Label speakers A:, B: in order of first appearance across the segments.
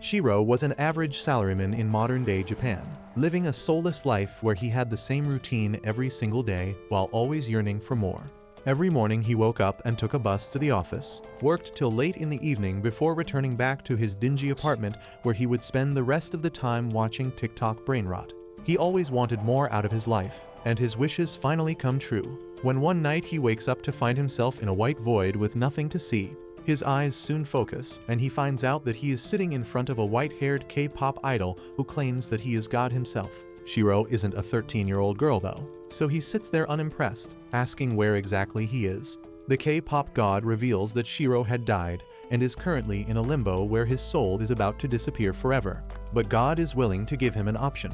A: Shiro was an average salaryman in modern-day Japan, living a soulless life where he had the same routine every single day while always yearning for more. Every morning he woke up and took a bus to the office, worked till late in the evening before returning back to his dingy apartment where he would spend the rest of the time watching TikTok brain rot. He always wanted more out of his life, and his wishes finally come true. When one night he wakes up to find himself in a white void with nothing to see, his eyes soon focus, and he finds out that he is sitting in front of a white-haired K-pop idol who claims that he is God himself. Shiro isn't a 13-year-old girl though, so he sits there unimpressed, asking where exactly he is. The K-pop god reveals that Shiro had died and is currently in a limbo where his soul is about to disappear forever, but God is willing to give him an option.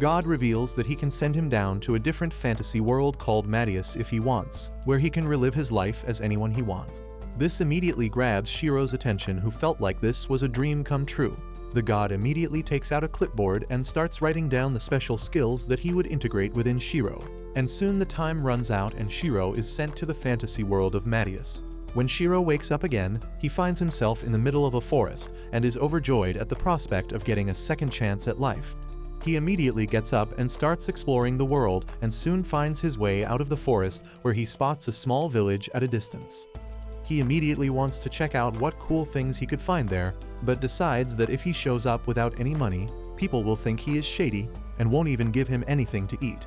A: God reveals that he can send him down to a different fantasy world called Madius if he wants, where he can relive his life as anyone he wants. This immediately grabs Shiro's attention, who felt like this was a dream come true. The god immediately takes out a clipboard and starts writing down the special skills that he would integrate within Shiro. And soon the time runs out and Shiro is sent to the fantasy world of Madius. When Shiro wakes up again, he finds himself in the middle of a forest and is overjoyed at the prospect of getting a second chance at life. He immediately gets up and starts exploring the world and soon finds his way out of the forest where he spots a small village at a distance. He immediately wants to check out what cool things he could find there, but decides that if he shows up without any money, people will think he is shady and won't even give him anything to eat.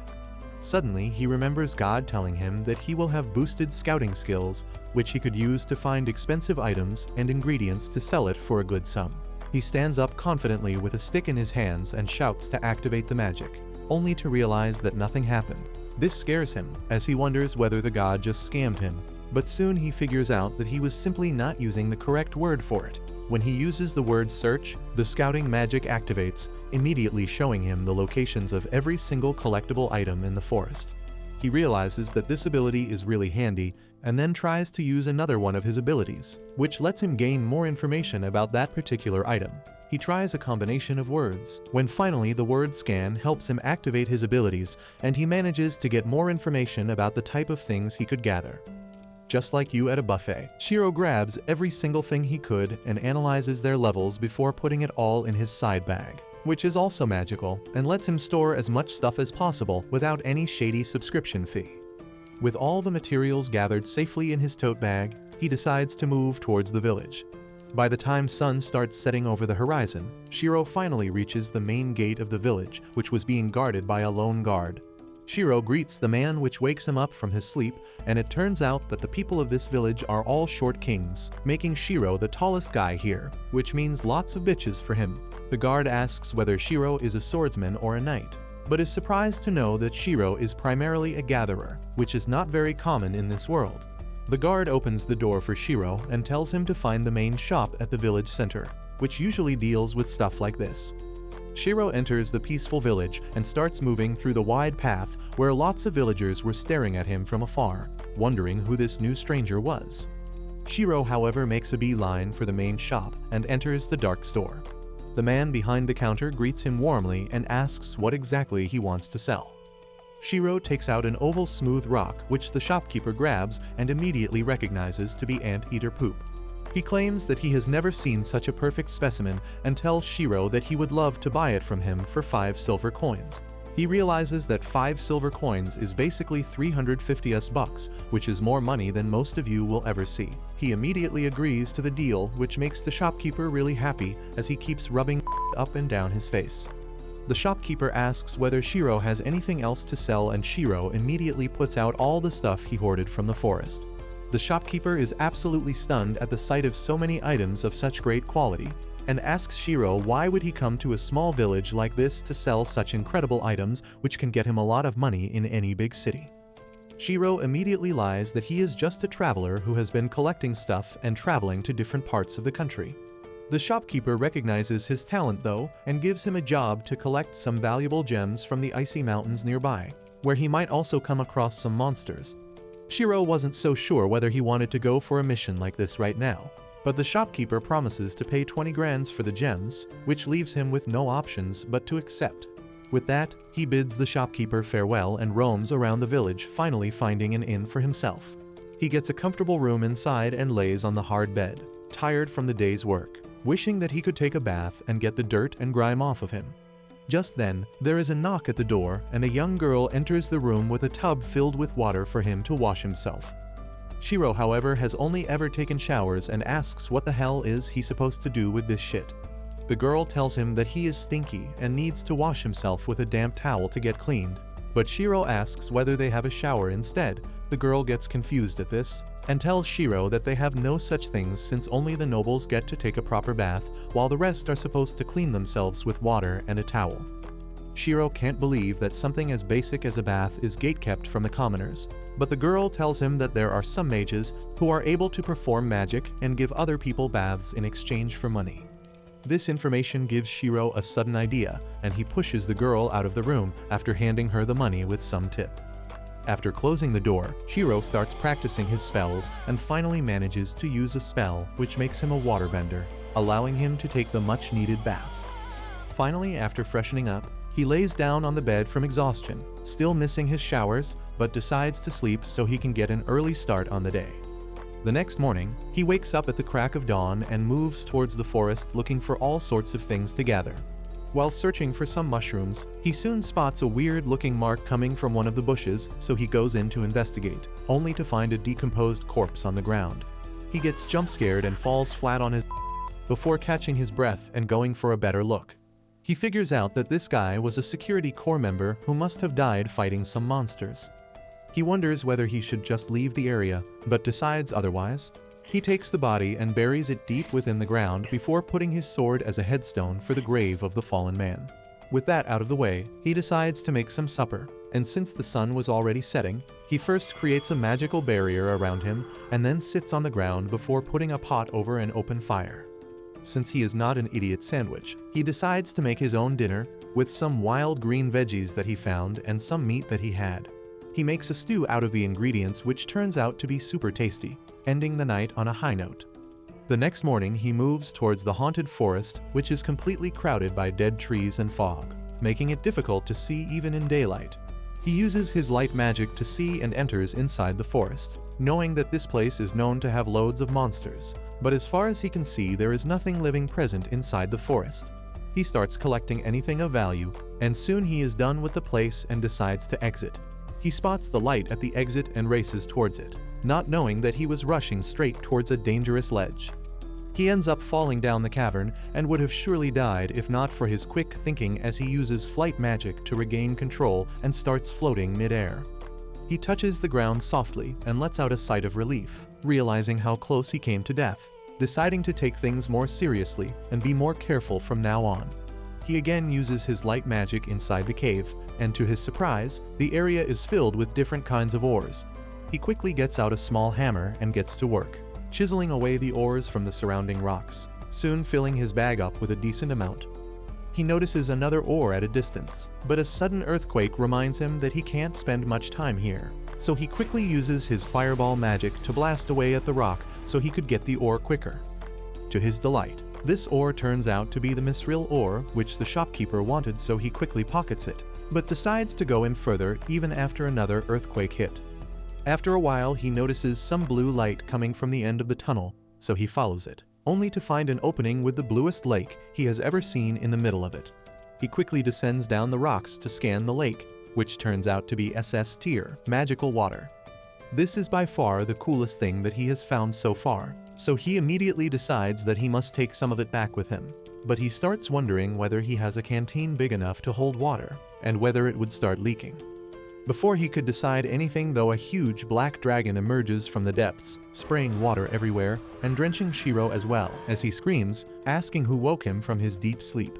A: Suddenly, he remembers God telling him that he will have boosted scouting skills, which he could use to find expensive items and ingredients to sell it for a good sum. He stands up confidently with a stick in his hands and shouts to activate the magic, only to realize that nothing happened. This scares him, as he wonders whether the god just scammed him, but soon he figures out that he was simply not using the correct word for it. When he uses the word search, the scouting magic activates, immediately showing him the locations of every single collectible item in the forest. He realizes that this ability is really handy, and then tries to use another one of his abilities, which lets him gain more information about that particular item. He tries a combination of words, when finally the word scan helps him activate his abilities, and he manages to get more information about the type of things he could gather. Just like you at a buffet, Shiro grabs every single thing he could and analyzes their levels before putting it all in his side bag, which is also magical and lets him store as much stuff as possible without any shady subscription fee. With all the materials gathered safely in his tote bag, he decides to move towards the village. By the time sun starts setting over the horizon, Shiro finally reaches the main gate of the village, which was being guarded by a lone guard. Shiro greets the man, which wakes him up from his sleep, and it turns out that the people of this village are all short kings, making Shiro the tallest guy here, which means lots of bitches for him. The guard asks whether Shiro is a swordsman or a knight, but is surprised to know that Shiro is primarily a gatherer, which is not very common in this world. The guard opens the door for Shiro and tells him to find the main shop at the village center, which usually deals with stuff like this. Shiro enters the peaceful village and starts moving through the wide path where lots of villagers were staring at him from afar, wondering who this new stranger was. Shiro, however, makes a beeline for the main shop and enters the dark store. The man behind the counter greets him warmly and asks what exactly he wants to sell. Shiro takes out an oval smooth rock, which the shopkeeper grabs and immediately recognizes to be anteater poop. He claims that he has never seen such a perfect specimen and tells Shiro that he would love to buy it from him for 5 silver coins. He realizes that 5 silver coins is basically 350 bucks, which is more money than most of you will ever see. He immediately agrees to the deal, which makes the shopkeeper really happy as he keeps rubbing up and down his face. The shopkeeper asks whether Shiro has anything else to sell, and Shiro immediately puts out all the stuff he hoarded from the forest. The shopkeeper is absolutely stunned at the sight of so many items of such great quality, and asks Shiro why would he come to a small village like this to sell such incredible items which can get him a lot of money in any big city. Shiro immediately lies that he is just a traveler who has been collecting stuff and traveling to different parts of the country. The shopkeeper recognizes his talent though, and gives him a job to collect some valuable gems from the icy mountains nearby, where he might also come across some monsters. Shiro wasn't so sure whether he wanted to go for a mission like this right now, but the shopkeeper promises to pay 20 grand for the gems, which leaves him with no options but to accept. With that, he bids the shopkeeper farewell and roams around the village, finally finding an inn for himself. He gets a comfortable room inside and lays on the hard bed, tired from the day's work. wishing that he could take a bath and get the dirt and grime off of him. Just then, there is a knock at the door and a young girl enters the room with a tub filled with water for him to wash himself. Shiro, however, has only ever taken showers and asks what the hell is he supposed to do with this shit. The girl tells him that he is stinky and needs to wash himself with a damp towel to get cleaned, but Shiro asks whether they have a shower instead. The girl gets confused at this and tells Shiro that they have no such things since only the nobles get to take a proper bath while the rest are supposed to clean themselves with water and a towel. Shiro can't believe that something as basic as a bath is gatekept from the commoners, but the girl tells him that there are some mages who are able to perform magic and give other people baths in exchange for money. This information gives Shiro a sudden idea, and he pushes the girl out of the room after handing her the money with some tip. After closing the door, Shiro starts practicing his spells and finally manages to use a spell which makes him a waterbender, allowing him to take the much-needed bath. Finally, after freshening up, he lays down on the bed from exhaustion, still missing his showers, but decides to sleep so he can get an early start on the day. The next morning, he wakes up at the crack of dawn and moves towards the forest looking for all sorts of things to gather. While searching for some mushrooms, he soon spots a weird-looking mark coming from one of the bushes, so he goes in to investigate, only to find a decomposed corpse on the ground. He gets jump-scared and falls flat on his before catching his breath and going for a better look. He figures out that this guy was a security corps member who must have died fighting some monsters. He wonders whether he should just leave the area, but decides otherwise. He takes the body and buries it deep within the ground before putting his sword as a headstone for the grave of the fallen man. With that out of the way, he decides to make some supper, and since the sun was already setting, he first creates a magical barrier around him and then sits on the ground before putting a pot over an open fire. Since he is not an idiot sandwich, he decides to make his own dinner with some wild green veggies that he found and some meat that he had. He makes a stew out of the ingredients, which turns out to be super tasty, ending the night on a high note. The next morning, he moves towards the haunted forest, which is completely crowded by dead trees and fog, making it difficult to see even in daylight. He uses his light magic to see and enters inside the forest, knowing that this place is known to have loads of monsters, but as far as he can see, there is nothing living present inside the forest. He starts collecting anything of value, and soon he is done with the place and decides to exit. He spots the light at the exit and races towards it, not knowing that he was rushing straight towards a dangerous ledge. He ends up falling down the cavern and would have surely died if not for his quick thinking as he uses flight magic to regain control and starts floating mid-air. He touches the ground softly and lets out a sigh of relief, realizing how close he came to death, deciding to take things more seriously and be more careful from now on. He again uses his light magic inside the cave, and to his surprise, the area is filled with different kinds of ores. He quickly gets out a small hammer and gets to work, chiseling away the ores from the surrounding rocks, soon filling his bag up with a decent amount. He notices another ore at a distance, but a sudden earthquake reminds him that he can't spend much time here, so he quickly uses his fireball magic to blast away at the rock so he could get the ore quicker. To his delight, this ore turns out to be the misril ore which the shopkeeper wanted, so he quickly pockets it, but decides to go in further even after another earthquake hit. After a while, he notices some blue light coming from the end of the tunnel, so he follows it, only to find an opening with the bluest lake he has ever seen in the middle of it. He quickly descends down the rocks to scan the lake, which turns out to be SS tier, magical water. This is by far the coolest thing that he has found so far, so he immediately decides that he must take some of it back with him. But he starts wondering whether he has a canteen big enough to hold water, and whether it would start leaking. Before he could decide anything though, a huge black dragon emerges from the depths, spraying water everywhere and drenching Shiro as well, as he screams, asking who woke him from his deep sleep.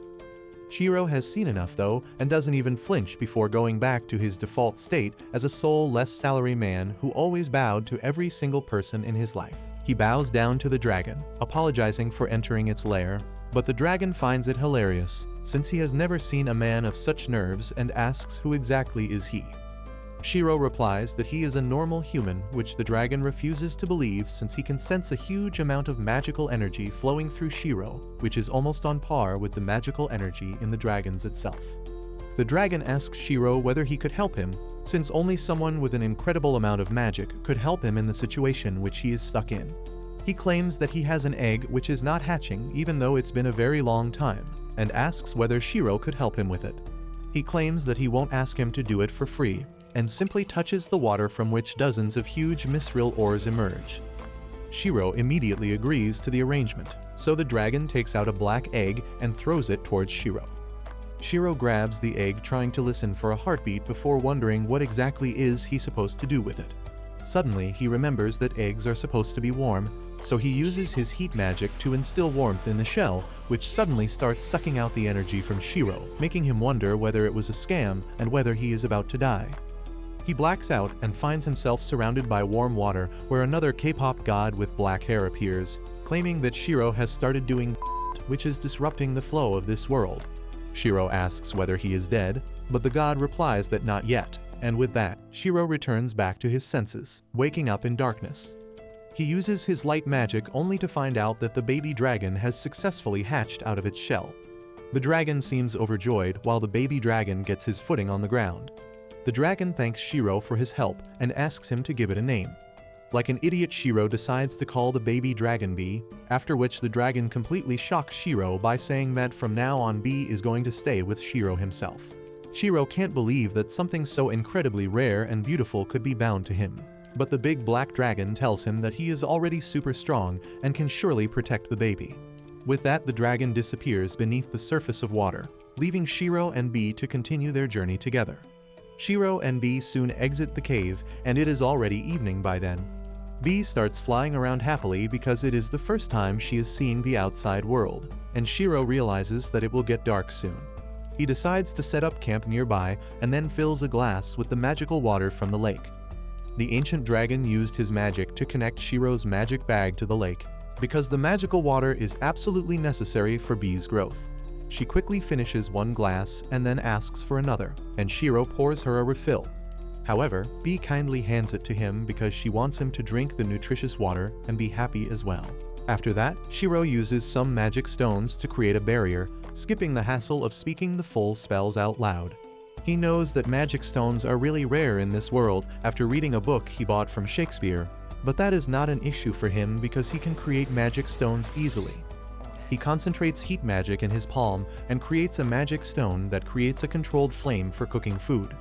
A: Shiro has seen enough though, and doesn't even flinch before going back to his default state as a soulless salaryman who always bowed to every single person in his life. He bows down to the dragon, apologizing for entering its lair, but the dragon finds it hilarious, since he has never seen a man of such nerves, and asks who exactly is he. Shiro replies that he is a normal human, which the dragon refuses to believe since he can sense a huge amount of magical energy flowing through Shiro, which is almost on par with the magical energy in the dragons itself. The dragon asks Shiro whether he could help him, since only someone with an incredible amount of magic could help him in the situation which he is stuck in. He claims that he has an egg which is not hatching even though it's been a very long time, and asks whether Shiro could help him with it. He claims that he won't ask him to do it for free, and simply touches the water from which dozens of huge mithril ores emerge. Shiro immediately agrees to the arrangement, so the dragon takes out a black egg and throws it towards Shiro. Shiro grabs the egg, trying to listen for a heartbeat before wondering what exactly is he supposed to do with it. Suddenly, he remembers that eggs are supposed to be warm, so he uses his heat magic to instill warmth in the shell, which suddenly starts sucking out the energy from Shiro, making him wonder whether it was a scam and whether he is about to die. He blacks out and finds himself surrounded by warm water, where another K-pop god with black hair appears, claiming that Shiro has started doing which is disrupting the flow of this world. Shiro asks whether he is dead, but the god replies that not yet, and with that, Shiro returns back to his senses, waking up in darkness. He uses his light magic only to find out that the baby dragon has successfully hatched out of its shell. The dragon seems overjoyed while the baby dragon gets his footing on the ground. The dragon thanks Shiro for his help and asks him to give it a name. Like an idiot, Shiro decides to call the baby dragon B, after which the dragon completely shocks Shiro by saying that from now on B is going to stay with Shiro himself. Shiro can't believe that something so incredibly rare and beautiful could be bound to him. But the big black dragon tells him that he is already super strong and can surely protect the baby. With that, the dragon disappears beneath the surface of water, leaving Shiro and B to continue their journey together. Shiro and B soon exit the cave, and it is already evening by then. B starts flying around happily because it is the first time she is seeing the outside world, and Shiro realizes that it will get dark soon. He decides to set up camp nearby and then fills a glass with the magical water from the lake. The ancient dragon used his magic to connect Shiro's magic bag to the lake, because the magical water is absolutely necessary for B's growth. She quickly finishes one glass and then asks for another, and Shiro pours her a refill. However, B kindly hands it to him because she wants him to drink the nutritious water and be happy as well. After that, Shiro uses some magic stones to create a barrier, skipping the hassle of speaking the full spells out loud. He knows that magic stones are really rare in this world after reading a book he bought from Shakespeare, but that is not an issue for him because he can create magic stones easily. He concentrates heat magic in his palm and creates a magic stone that creates a controlled flame for cooking food.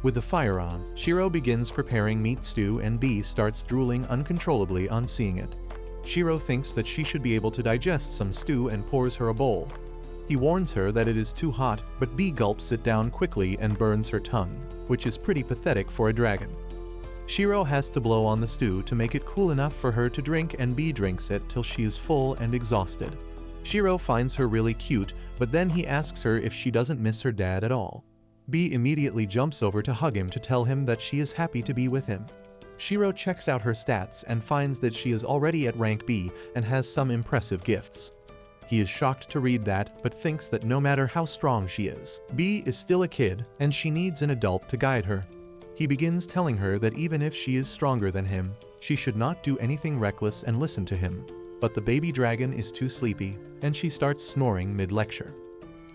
A: With the fire on, Shiro begins preparing meat stew and B starts drooling uncontrollably on seeing it. Shiro thinks that she should be able to digest some stew and pours her a bowl. He warns her that it is too hot, but B gulps it down quickly and burns her tongue, which is pretty pathetic for a dragon. Shiro has to blow on the stew to make it cool enough for her to drink, and B drinks it till she is full and exhausted. Shiro finds her really cute, but then he asks her if she doesn't miss her dad at all. B immediately jumps over to hug him to tell him that she is happy to be with him. Shiro checks out her stats and finds that she is already at rank B and has some impressive gifts. He is shocked to read that, but thinks that no matter how strong she is, B is still a kid and she needs an adult to guide her. He begins telling her that even if she is stronger than him, she should not do anything reckless and listen to him. But the baby dragon is too sleepy, and she starts snoring mid-lecture.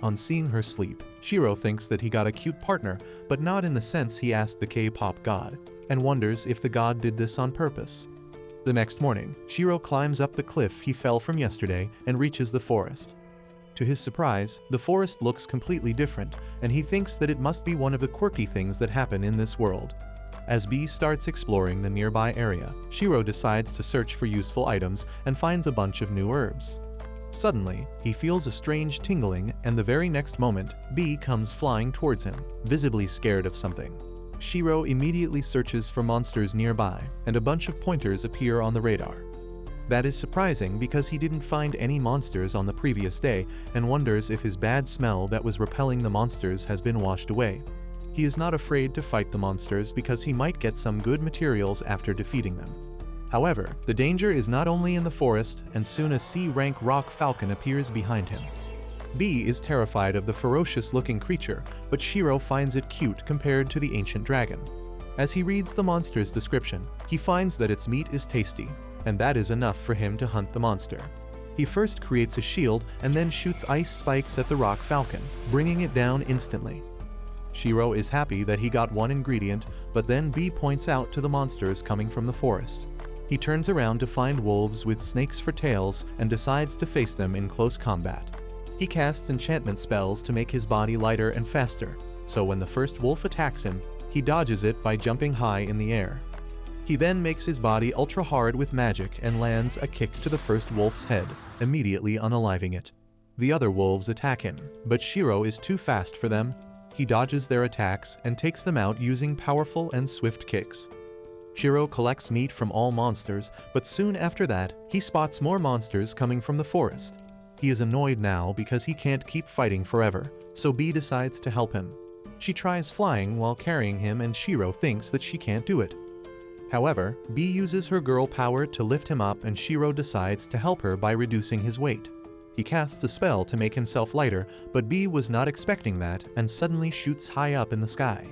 A: On seeing her sleep, Shiro thinks that he got a cute partner, but not in the sense he asked the K-pop god, and wonders if the god did this on purpose. The next morning, Shiro climbs up the cliff he fell from yesterday and reaches the forest. To his surprise, the forest looks completely different, and he thinks that it must be one of the quirky things that happen in this world. As B starts exploring the nearby area, Shiro decides to search for useful items and finds a bunch of new herbs. Suddenly, he feels a strange tingling, and the very next moment, B comes flying towards him, visibly scared of something. Shiro immediately searches for monsters nearby, and a bunch of pointers appear on the radar. That is surprising because he didn't find any monsters on the previous day and wonders if his bad smell that was repelling the monsters has been washed away. He is not afraid to fight the monsters because he might get some good materials after defeating them. However, the danger is not only in the forest, and soon a C-rank rock falcon appears behind him. B is terrified of the ferocious-looking creature, but Shiro finds it cute compared to the ancient dragon. As he reads the monster's description, he finds that its meat is tasty, and that is enough for him to hunt the monster. He first creates a shield and then shoots ice spikes at the rock falcon, bringing it down instantly. Shiro is happy that he got one ingredient, but then B points out to the monsters coming from the forest. He turns around to find wolves with snakes for tails and decides to face them in close combat. He casts enchantment spells to make his body lighter and faster, so when the first wolf attacks him, he dodges it by jumping high in the air. He then makes his body ultra hard with magic and lands a kick to the first wolf's head, immediately unaliving it. The other wolves attack him, but Shiro is too fast for them. He dodges their attacks and takes them out using powerful and swift kicks. Shiro collects meat from all monsters, but soon after that, he spots more monsters coming from the forest. He is annoyed now because he can't keep fighting forever, so Bee decides to help him. She tries flying while carrying him and Shiro thinks that she can't do it. However, Bee uses her girl power to lift him up and Shiro decides to help her by reducing his weight. He casts a spell to make himself lighter, but Bee was not expecting that and suddenly shoots high up in the sky.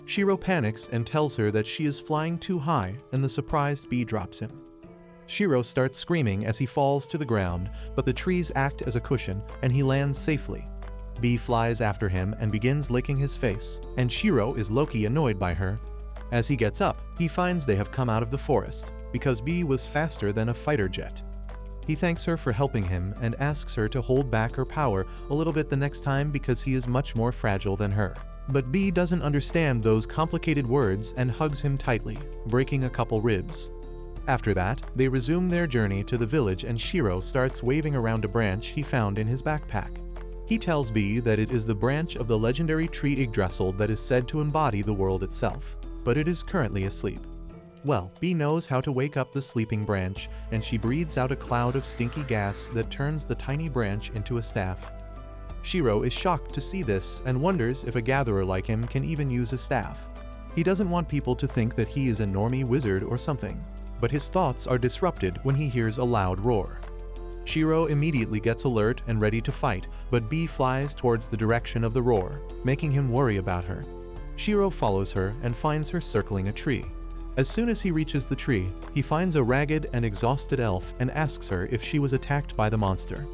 A: Shiro panics and tells her that she is flying too high, and the surprised Bee drops him. Shiro starts screaming as he falls to the ground, but the trees act as a cushion and he lands safely. Bee flies after him and begins licking his face, and Shiro is low-key annoyed by her. As he gets up, he finds they have come out of the forest, because Bee was faster than a fighter jet. He thanks her for helping him and asks her to hold back her power a little bit the next time because he is much more fragile than her. But Bee doesn't understand those complicated words and hugs him tightly, breaking a couple ribs. After that, they resume their journey to the village and Shiro starts waving around a branch he found in his backpack. He tells Bee that it is the branch of the legendary tree Yggdrasil that is said to embody the world itself, but it is currently asleep. Well, Bee knows how to wake up the sleeping branch, and she breathes out a cloud of stinky gas that turns the tiny branch into a staff. Shiro is shocked to see this and wonders if a gatherer like him can even use a staff. He doesn't want people to think that he is a normie wizard or something, but his thoughts are disrupted when he hears a loud roar. Shiro immediately gets alert and ready to fight, but Bee flies towards the direction of the roar, making him worry about her. Shiro follows her and finds her circling a tree. As soon as he reaches the tree, he finds a ragged and exhausted elf and asks her if she was attacked by the monster.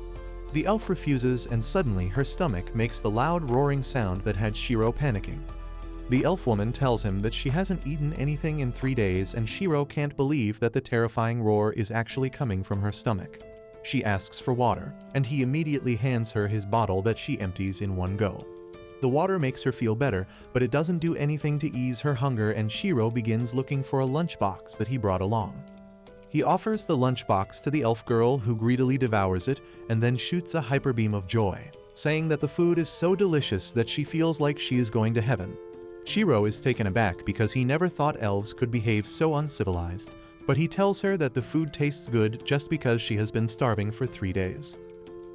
A: The elf refuses and suddenly her stomach makes the loud roaring sound that had Shiro panicking. The elf woman tells him that she hasn't eaten anything in 3 days and Shiro can't believe that the terrifying roar is actually coming from her stomach. She asks for water, and he immediately hands her his bottle that she empties in one go. The water makes her feel better, but it doesn't do anything to ease her hunger and Shiro begins looking for a lunchbox that he brought along. He offers the lunchbox to the elf girl who greedily devours it and then shoots a hyperbeam of joy, saying that the food is so delicious that she feels like she is going to heaven. Shiro is taken aback because he never thought elves could behave so uncivilized, but he tells her that the food tastes good just because she has been starving for 3 days.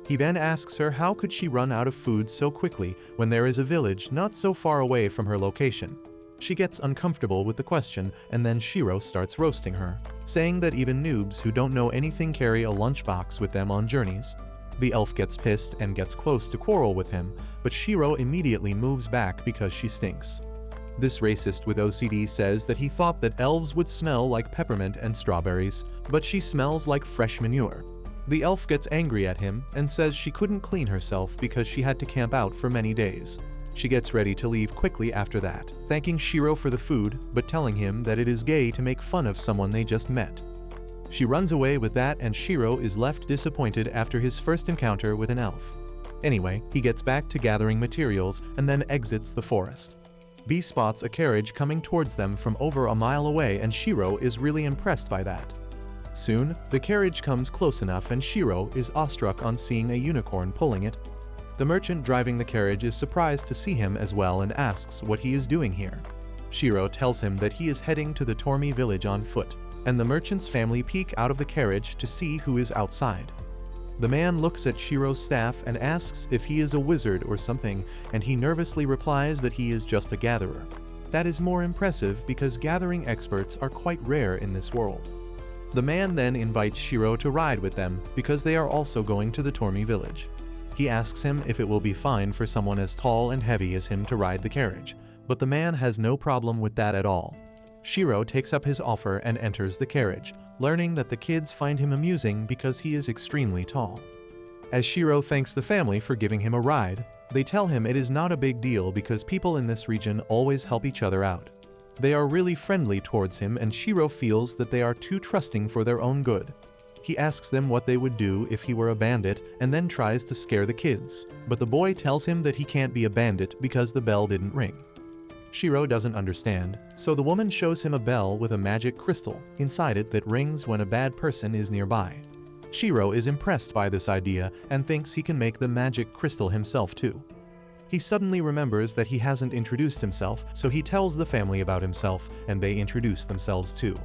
A: He then asks her how could she run out of food so quickly when there is a village not so far away from her location. She gets uncomfortable with the question and then Shiro starts roasting her, saying that even noobs who don't know anything carry a lunchbox with them on journeys. The elf gets pissed and gets close to quarrel with him, but Shiro immediately moves back because she stinks. This racist with OCD says that he thought that elves would smell like peppermint and strawberries, but she smells like fresh manure. The elf gets angry at him and says she couldn't clean herself because she had to camp out for many days. She gets ready to leave quickly after that, thanking Shiro for the food, but telling him that it is gay to make fun of someone they just met. She runs away with that and Shiro is left disappointed after his first encounter with an elf. Anyway, he gets back to gathering materials and then exits the forest. Bee spots a carriage coming towards them from over a mile away and Shiro is really impressed by that. Soon, the carriage comes close enough and Shiro is awestruck on seeing a unicorn pulling it. The merchant driving the carriage is surprised to see him as well and asks what he is doing here. Shiro tells him that he is heading to the Tormi village on foot, and the merchant's family peek out of the carriage to see who is outside. The man looks at Shiro's staff and asks if he is a wizard or something, and he nervously replies that he is just a gatherer. That is more impressive because gathering experts are quite rare in this world. The man then invites Shiro to ride with them because they are also going to the Tormi village. He asks him if it will be fine for someone as tall and heavy as him to ride the carriage, but the man has no problem with that at all. Shiro takes up his offer and enters the carriage, learning that the kids find him amusing because he is extremely tall. As Shiro thanks the family for giving him a ride, they tell him it is not a big deal because people in this region always help each other out. They are really friendly towards him, and Shiro feels that they are too trusting for their own good. He asks them what they would do if he were a bandit and then tries to scare the kids, but the boy tells him that he can't be a bandit because the bell didn't ring. Shiro doesn't understand, so the woman shows him a bell with a magic crystal inside it that rings when a bad person is nearby. Shiro is impressed by this idea and thinks he can make the magic crystal himself too. He suddenly remembers that he hasn't introduced himself, so he tells the family about himself, and they introduce themselves too.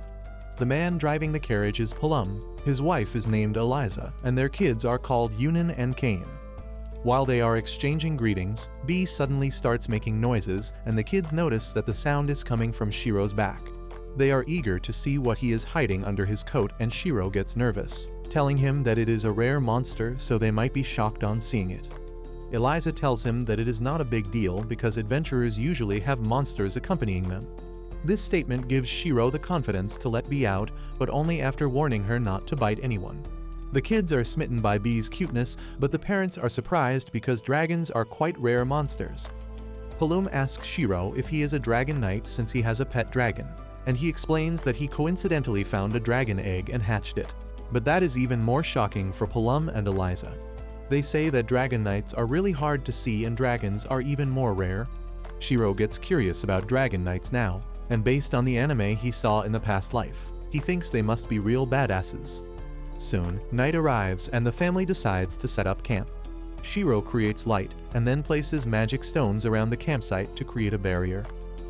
A: The man driving the carriage is Plum, his wife is named Eliza, and their kids are called Yunin and Kane. While they are exchanging greetings, B suddenly starts making noises, and the kids notice that the sound is coming from Shiro's back. They are eager to see what he is hiding under his coat, and Shiro gets nervous, telling him that it is a rare monster, so they might be shocked on seeing it. Eliza tells him that it is not a big deal because adventurers usually have monsters accompanying them. This statement gives Shiro the confidence to let B out, but only after warning her not to bite anyone. The kids are smitten by B's cuteness, but the parents are surprised because dragons are quite rare monsters. Plum asks Shiro if he is a dragon knight since he has a pet dragon, and he explains that he coincidentally found a dragon egg and hatched it. But that is even more shocking for Plum and Eliza. They say that dragon knights are really hard to see and dragons are even more rare. Shiro gets curious about dragon knights now, and based on the anime he saw in the past life, he thinks they must be real badasses. Soon, night arrives and the family decides to set up camp. Shiro creates light and then places magic stones around the campsite to create a barrier.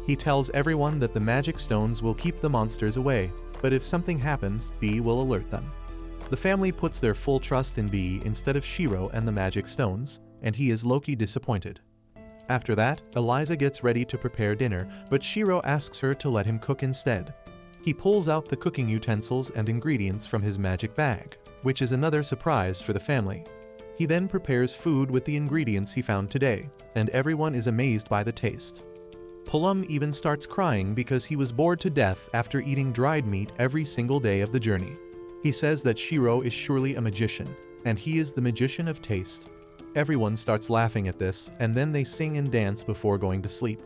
A: He tells everyone that the magic stones will keep the monsters away, but if something happens, B will alert them. The family puts their full trust in B instead of Shiro and the magic stones, and he is low-key disappointed. After that, Eliza gets ready to prepare dinner, but Shiro asks her to let him cook instead. He pulls out the cooking utensils and ingredients from his magic bag, which is another surprise for the family. He then prepares food with the ingredients he found today, and everyone is amazed by the taste. Plum even starts crying because he was bored to death after eating dried meat every single day of the journey. He says that Shiro is surely a magician, and he is the magician of taste. Everyone starts laughing at this, and then they sing and dance before going to sleep.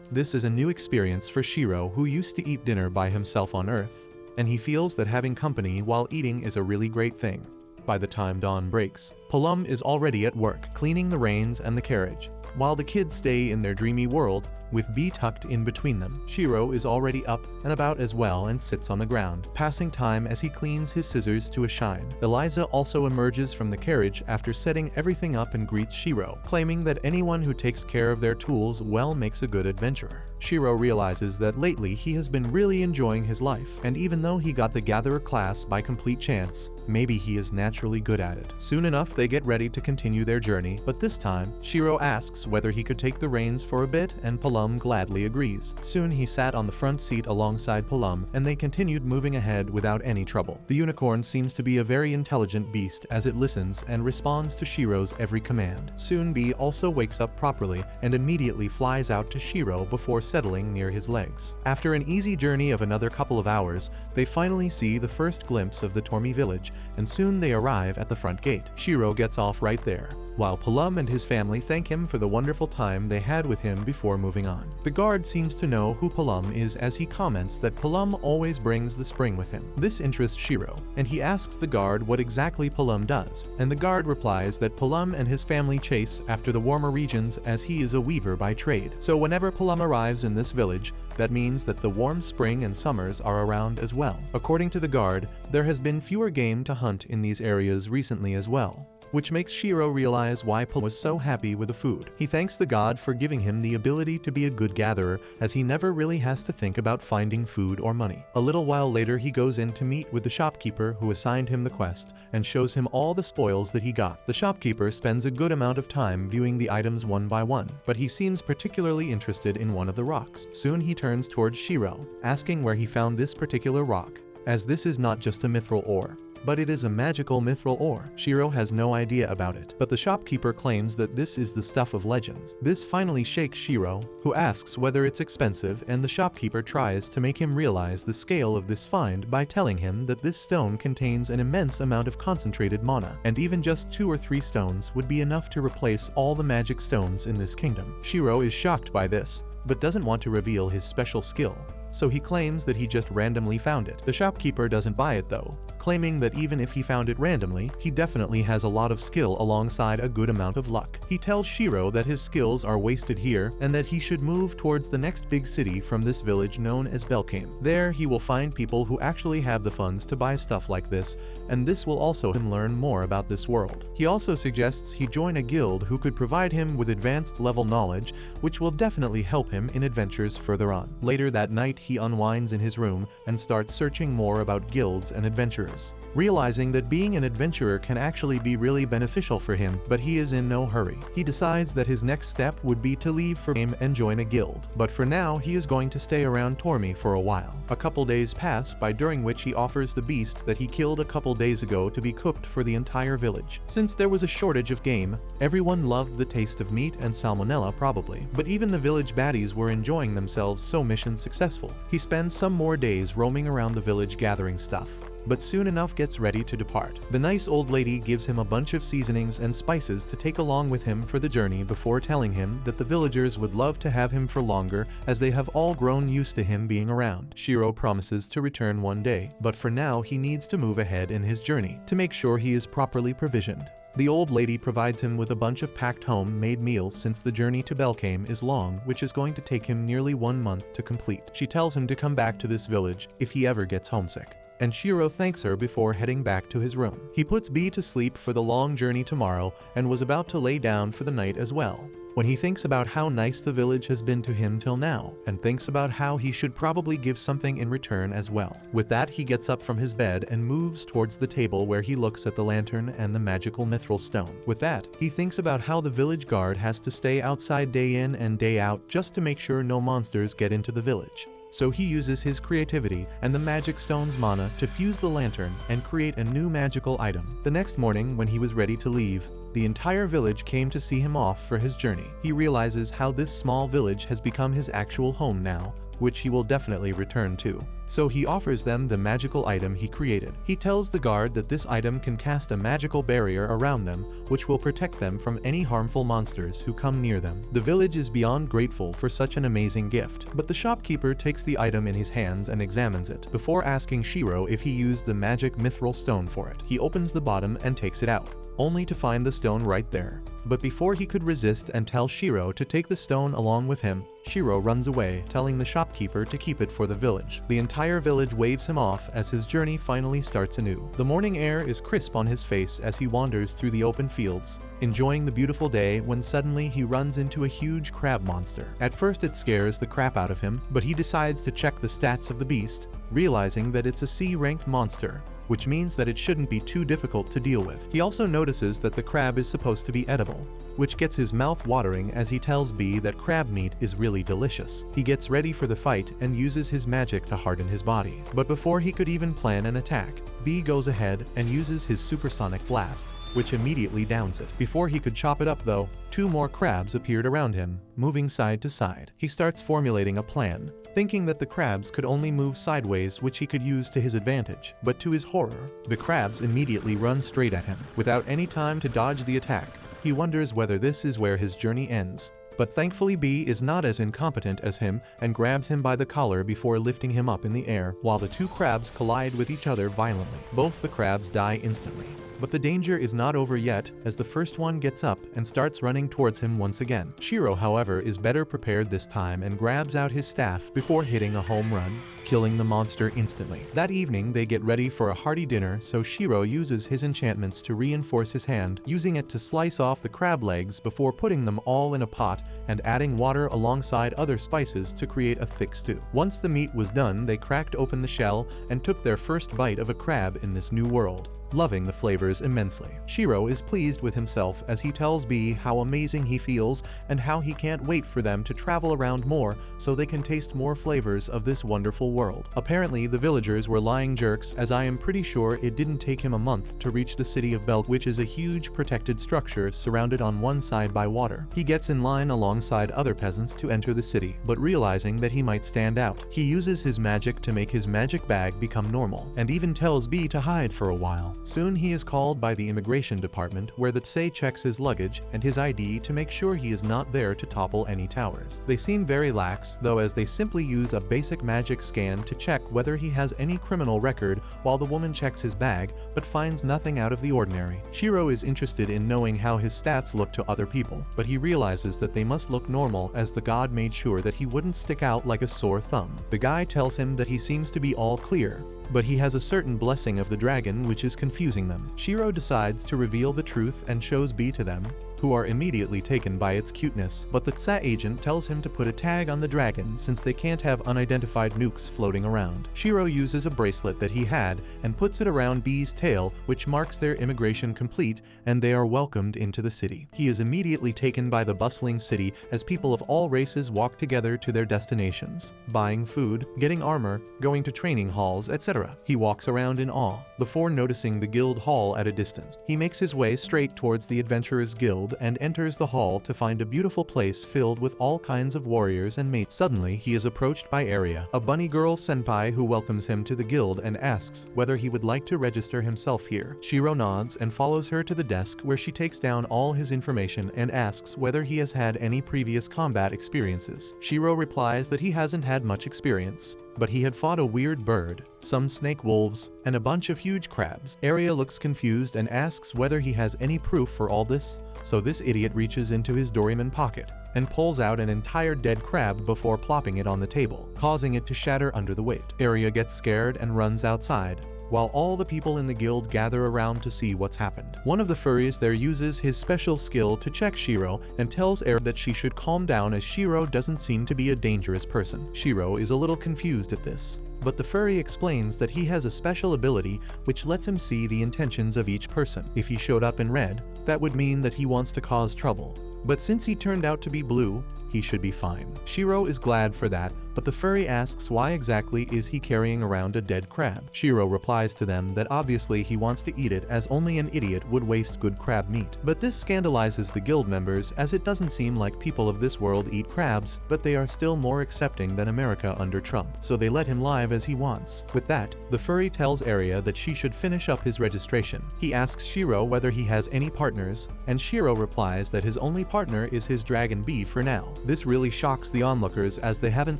A: This is a new experience for Shiro, who used to eat dinner by himself on Earth, and he feels that having company while eating is a really great thing. By the time dawn breaks, Plum is already at work, cleaning the reins and the carriage, while the kids stay in their dreamy world, with B tucked in between them. Shiro is already up and about as well and sits on the ground, passing time as he cleans his scissors to a shine. Eliza also emerges from the carriage after setting everything up and greets Shiro, claiming that anyone who takes care of their tools well makes a good adventurer. Shiro realizes that lately he has been really enjoying his life, and even though he got the Gatherer class by complete chance, maybe he is naturally good at it. Soon enough they get ready to continue their journey, but this time, Shiro asks whether he could take the reins for a bit, and Plum gladly agrees. Soon he sat on the front seat alongside Plum, and they continued moving ahead without any trouble. The unicorn seems to be a very intelligent beast as it listens and responds to Shiro's every command. Soon B also wakes up properly and immediately flies out to Shiro before settling near his legs. After an easy journey of another couple of hours, they finally see the first glimpse of the Tormi village, and soon they arrive at the front gate. Shiro gets off right there, while Plum and his family thank him for the wonderful time they had with him before moving on. The guard seems to know who Plum is as he comments that Plum always brings the spring with him. This interests Shiro, and he asks the guard what exactly Plum does, and the guard replies that Plum and his family chase after the warmer regions as he is a weaver by trade. So whenever Plum arrives in this village, that means that the warm spring and summers are around as well. According to the guard, there has been fewer game to hunt in these areas recently as well, which makes Shiro realize why Plum was so happy with the food. He thanks the god for giving him the ability to be a good gatherer, as he never really has to think about finding food or money. A little while later he goes in to meet with the shopkeeper who assigned him the quest, and shows him all the spoils that he got. The shopkeeper spends a good amount of time viewing the items one by one, but he seems particularly interested in one of the rocks. Soon he turns towards Shiro, asking where he found this particular rock, as this is not just a mithril ore, but it is a magical mithril ore. Shiro has no idea about it, but the shopkeeper claims that this is the stuff of legends. This finally shakes Shiro, who asks whether it's expensive, and the shopkeeper tries to make him realize the scale of this find by telling him that this stone contains an immense amount of concentrated mana, and even just 2 or 3 stones would be enough to replace all the magic stones in this kingdom. Shiro is shocked by this, but doesn't want to reveal his special skill. so he claims that he just randomly found it. The shopkeeper doesn't buy it though, claiming that even if he found it randomly, he definitely has a lot of skill alongside a good amount of luck. He tells Shiro that his skills are wasted here and that he should move towards the next big city from this village known as Belkame. There he will find people who actually have the funds to buy stuff like this, and this will also help him learn more about this world. He also suggests he join a guild who could provide him with advanced level knowledge, which will definitely help him in adventures further on. Later that night he unwinds in his room and starts searching more about guilds and adventurers, realizing that being an adventurer can actually be really beneficial for him, but he is in no hurry. He decides that his next step would be to leave for game and join a guild, but for now he is going to stay around Tormy for a while. A couple days pass by, during which he offers the beast that he killed a couple days ago to be cooked for the entire village. Since there was a shortage of game, everyone loved the taste of meat and salmonella probably, but even the village baddies were enjoying themselves, so mission successful. He spends some more days roaming around the village gathering stuff, but soon enough gets ready to depart. The nice old lady gives him a bunch of seasonings and spices to take along with him for the journey before telling him that the villagers would love to have him for longer as they have all grown used to him being around. Shiro promises to return one day, but for now he needs to move ahead in his journey to make sure he is properly provisioned. The old lady provides him with a bunch of packed home-made meals since the journey to Belkame is long, which is going to take him nearly 1 month to complete. She tells him to come back to this village if he ever gets homesick, and Shiro thanks her before heading back to his room. He puts B to sleep for the long journey tomorrow and was about to lay down for the night as well, when he thinks about how nice the village has been to him till now, and thinks about how he should probably give something in return as well. With that, he gets up from his bed and moves towards the table where he looks at the lantern and the magical mithril stone. With that, he thinks about how the village guard has to stay outside day in and day out just to make sure no monsters get into the village. So he uses his creativity and the magic stone's mana to fuse the lantern and create a new magical item. The next morning, when he was ready to leave, the entire village came to see him off for his journey. He realizes how this small village has become his actual home now, which he will definitely return to. So he offers them the magical item he created. He tells the guard that this item can cast a magical barrier around them, which will protect them from any harmful monsters who come near them. The village is beyond grateful for such an amazing gift, but the shopkeeper takes the item in his hands and examines it, before asking Shiro if he used the magic mithril stone for it. He opens the bottom and takes it out, only to find the stone right there. But before he could resist and tell Shiro to take the stone along with him, Shiro runs away, telling the shopkeeper to keep it for the village. The entire village waves him off as his journey finally starts anew. The morning air is crisp on his face as he wanders through the open fields, enjoying the beautiful day, when suddenly he runs into a huge crab monster. At first it scares the crap out of him, but he decides to check the stats of the beast, realizing that it's a C-ranked monster, which means that it shouldn't be too difficult to deal with. He also notices that the crab is supposed to be edible, which gets his mouth watering as he tells B that crab meat is really delicious. He gets ready for the fight and uses his magic to harden his body. But before he could even plan an attack, B goes ahead and uses his supersonic blast, which immediately downs it. Before he could chop it up though, 2 more crabs appeared around him, moving side to side. He starts formulating a plan, thinking that the crabs could only move sideways, which he could use to his advantage. But to his horror, the crabs immediately run straight at him. Without any time to dodge the attack, he wonders whether this is where his journey ends. But thankfully B is not as incompetent as him and grabs him by the collar before lifting him up in the air, while the 2 crabs collide with each other violently. Both the crabs die instantly. But the danger is not over yet, as the first one gets up and starts running towards him once again. Shiro, however, is better prepared this time and grabs out his staff before hitting a home run, killing the monster instantly. That evening they get ready for a hearty dinner, so Shiro uses his enchantments to reinforce his hand, using it to slice off the crab legs before putting them all in a pot and adding water alongside other spices to create a thick stew. Once the meat was done, they cracked open the shell and took their first bite of a crab in this new world, loving the flavors immensely. Shiro is pleased with himself as he tells B how amazing he feels and how he can't wait for them to travel around more so they can taste more flavors of this wonderful whole world. Apparently, the villagers were lying jerks, as I am pretty sure it didn't take him a month to reach the city of Belt, which is a huge protected structure surrounded on one side by water. He gets in line alongside other peasants to enter the city, but realizing that he might stand out, he uses his magic to make his magic bag become normal, and even tells B to hide for a while. Soon he is called by the immigration department, where the Tsei checks his luggage and his ID to make sure he is not there to topple any towers. They seem very lax, though, as they simply use a basic magic scan to check whether he has any criminal record, while the woman checks his bag but finds nothing out of the ordinary. Shiro is interested in knowing how his stats look to other people, but he realizes that they must look normal, as the god made sure that he wouldn't stick out like a sore thumb. The guy tells him that he seems to be all clear, but he has a certain blessing of the dragon which is confusing them. Shiro decides to reveal the truth and shows B to them, who are immediately taken by its cuteness, but the Tsei agent tells him to put a tag on the dragon since they can't have unidentified nukes floating around. Shiro uses a bracelet that he had and puts it around B's tail, which marks their immigration complete, and they are welcomed into the city. He is immediately taken by the bustling city as people of all races walk together to their destinations, buying food, getting armor, going to training halls, etc. He walks around in awe, before noticing the guild hall at a distance. He makes his way straight towards the Adventurers Guild and enters the hall to find a beautiful place filled with all kinds of warriors and mates. Suddenly, he is approached by Aria, a bunny girl senpai who welcomes him to the guild and asks whether he would like to register himself here. Shiro nods and follows her to the desk, where she takes down all his information and asks whether he has had any previous combat experiences. Shiro replies that he hasn't had much experience, but he had fought a weird bird, some snake wolves, and a bunch of huge crabs. Aria looks confused and asks whether he has any proof for all this, so this idiot reaches into his doryman pocket and pulls out an entire dead crab before plopping it on the table, causing it to shatter under the weight. Aria gets scared and runs outside, while all the people in the guild gather around to see what's happened. One of the furries there uses his special skill to check Shiro and tells Air that she should calm down, as Shiro doesn't seem to be a dangerous person. Shiro is a little confused at this, but the furry explains that he has a special ability which lets him see the intentions of each person. If he showed up in red, that would mean that he wants to cause trouble, but since he turned out to be blue, he should be fine. Shiro is glad for that, but the furry asks why exactly is he carrying around a dead crab. Shiro replies to them that obviously he wants to eat it, as only an idiot would waste good crab meat. But this scandalizes the guild members, as it doesn't seem like people of this world eat crabs, but they are still more accepting than America under Trump, so they let him live as he wants. With that, the furry tells Aria that she should finish up his registration. He asks Shiro whether he has any partners, and Shiro replies that his only partner is his dragon B for now. This really shocks the onlookers, as they haven't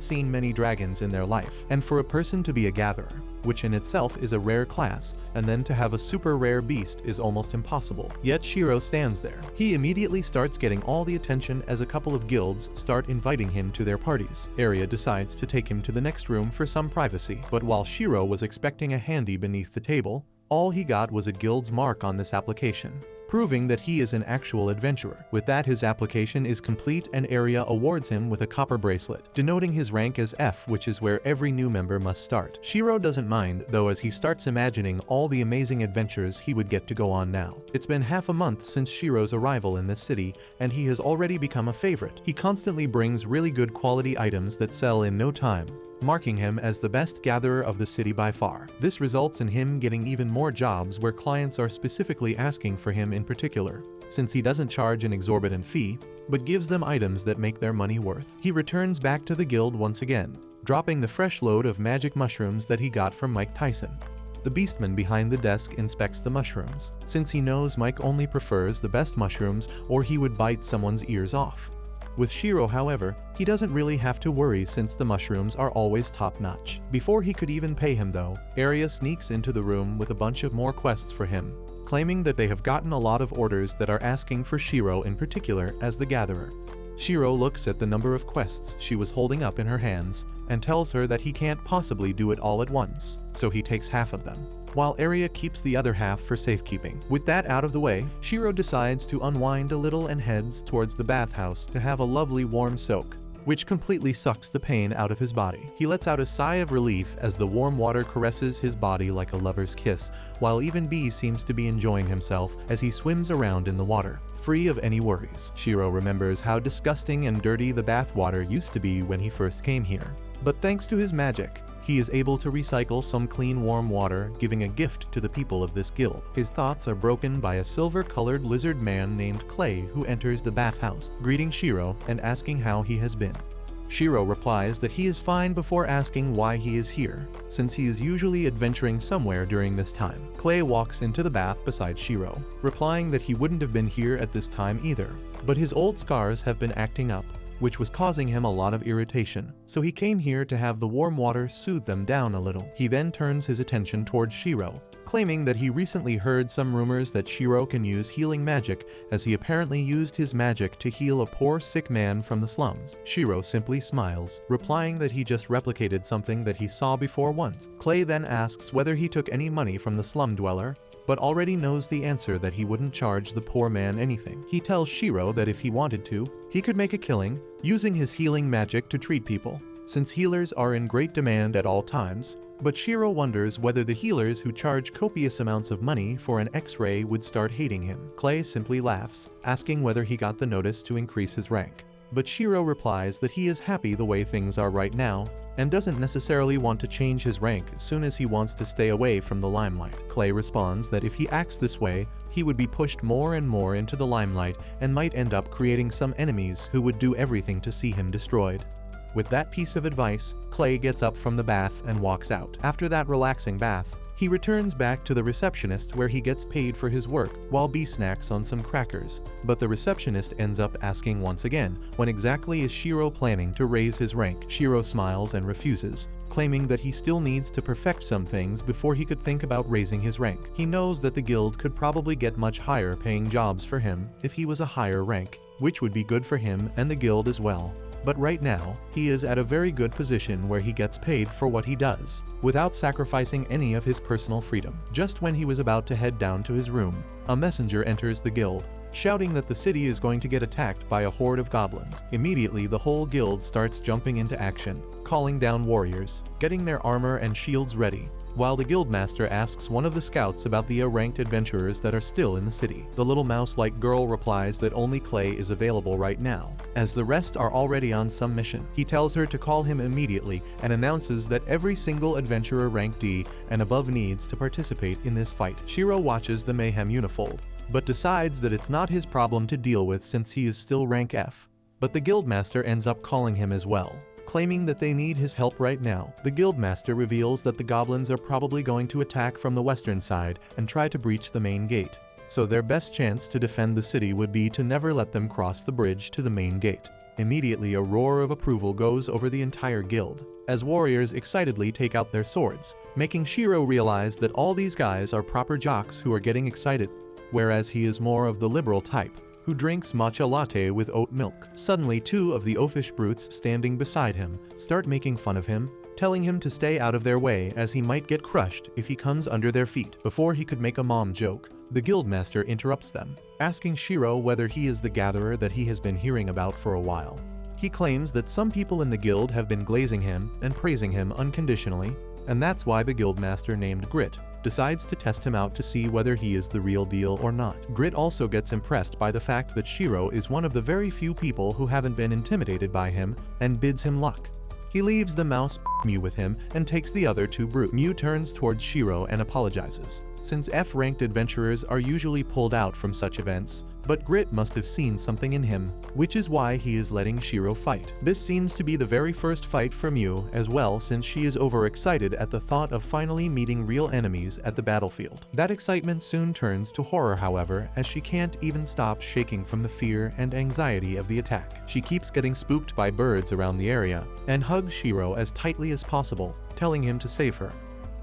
A: seen many dragons in their life, and for a person to be a gatherer, which in itself is a rare class, and then to have a super rare beast is almost impossible. Yet Shiro stands there. He immediately starts getting all the attention as a couple of guilds start inviting him to their parties. Aria decides to take him to the next room for some privacy, but while Shiro was expecting a handy beneath the table, all he got was a guild's mark on this application, proving that he is an actual adventurer. With that, his application is complete, and Aria awards him with a copper bracelet, denoting his rank as F, which is where every new member must start. Shiro doesn't mind, though, as he starts imagining all the amazing adventures he would get to go on now. It's been half a month since Shiro's arrival in this city, and he has already become a favorite. He constantly brings really good quality items that sell in no time, marking him as the best gatherer of the city by far. This results in him getting even more jobs where clients are specifically asking for him in particular, since he doesn't charge an exorbitant fee, but gives them items that make their money worth. He returns back to the guild once again, dropping the fresh load of magic mushrooms that he got from Mike Tyson. The beastman behind the desk inspects the mushrooms, since he knows Mike only prefers the best mushrooms, or he would bite someone's ears off. With Shiro, however, he doesn't really have to worry, since the mushrooms are always top-notch. Before he could even pay him, though, Aria sneaks into the room with a bunch of more quests for him, claiming that they have gotten a lot of orders that are asking for Shiro in particular as the gatherer. Shiro looks at the number of quests she was holding up in her hands and tells her that he can't possibly do it all at once, so he takes half of them, while Aria keeps the other half for safekeeping. With that out of the way, Shiro decides to unwind a little and heads towards the bathhouse to have a lovely warm soak, which completely sucks the pain out of his body. He lets out a sigh of relief as the warm water caresses his body like a lover's kiss, while even B seems to be enjoying himself as he swims around in the water, free of any worries. Shiro remembers how disgusting and dirty the bath water used to be when he first came here, but thanks to his magic, he is able to recycle some clean warm water, giving a gift to the people of this guild. His thoughts are broken by a silver-colored lizard man named Clay who enters the bathhouse, greeting Shiro and asking how he has been. Shiro replies that he is fine before asking why he is here, since he is usually adventuring somewhere during this time. Clay walks into the bath beside Shiro, replying that he wouldn't have been here at this time either, but his old scars have been acting up, which was causing him a lot of irritation, so he came here to have the warm water soothe them down a little. He then turns his attention towards Shiro, claiming that he recently heard some rumors that Shiro can use healing magic, as he apparently used his magic to heal a poor sick man from the slums. Shiro simply smiles, replying that he just replicated something that he saw before once. Clay then asks whether he took any money from the slum dweller, but already knows the answer that he wouldn't charge the poor man anything. He tells Shiro that if he wanted to, he could make a killing, using his healing magic to treat people, since healers are in great demand at all times. But Shiro wonders whether the healers who charge copious amounts of money for an X-ray would start hating him. Clay simply laughs, asking whether he got the notice to increase his rank. But Shiro replies that he is happy the way things are right now, and doesn't necessarily want to change his rank as soon as he wants to stay away from the limelight. Clay responds that if he acts this way, he would be pushed more and more into the limelight and might end up creating some enemies who would do everything to see him destroyed. With that piece of advice, Clay gets up from the bath and walks out. After that relaxing bath, he returns back to the receptionist where he gets paid for his work while B snacks on some crackers. But the receptionist ends up asking once again, when exactly is Shiro planning to raise his rank? Shiro smiles and refuses, claiming that he still needs to perfect some things before he could think about raising his rank. He knows that the guild could probably get much higher paying jobs for him if he was a higher rank, which would be good for him and the guild as well. But right now, he is at a very good position where he gets paid for what he does, without sacrificing any of his personal freedom. Just when he was about to head down to his room, a messenger enters the guild, shouting that the city is going to get attacked by a horde of goblins. Immediately, the whole guild starts jumping into action, calling down warriors, getting their armor and shields ready, while the guildmaster asks one of the scouts about the A-ranked adventurers that are still in the city. The little mouse-like girl replies that only Clay is available right now, as the rest are already on some mission. He tells her to call him immediately and announces that every single adventurer rank D and above needs to participate in this fight. Shiro watches the mayhem unfold, but decides that it's not his problem to deal with since he is still rank F. But the guildmaster ends up calling him as well, claiming that they need his help right now. The guildmaster reveals that the goblins are probably going to attack from the western side and try to breach the main gate, so their best chance to defend the city would be to never let them cross the bridge to the main gate. Immediately, a roar of approval goes over the entire guild, as warriors excitedly take out their swords, making Shiro realize that all these guys are proper jocks who are getting excited, whereas he is more of the liberal type, who drinks matcha latte with oat milk. Suddenly, two of the oafish brutes standing beside him start making fun of him, telling him to stay out of their way as he might get crushed if he comes under their feet. Before he could make a mom joke, the guildmaster interrupts them, asking Shiro whether he is the gatherer that he has been hearing about for a while. He claims that some people in the guild have been glazing him and praising him unconditionally, and that's why the guildmaster named Grit decides to test him out to see whether he is the real deal or not. Grit also gets impressed by the fact that Shiro is one of the very few people who haven't been intimidated by him and bids him luck. He leaves the mouse Mew with him and takes the other two brutes. Mew turns towards Shiro and apologizes, since F-ranked adventurers are usually pulled out from such events, but Grit must have seen something in him, which is why he is letting Shiro fight. This seems to be the very first fight for Mew as well, since she is overexcited at the thought of finally meeting real enemies at the battlefield. That excitement soon turns to horror, however, as she can't even stop shaking from the fear and anxiety of the attack. She keeps getting spooked by birds around the area, and hugs Shiro as tightly as possible, telling him to save her.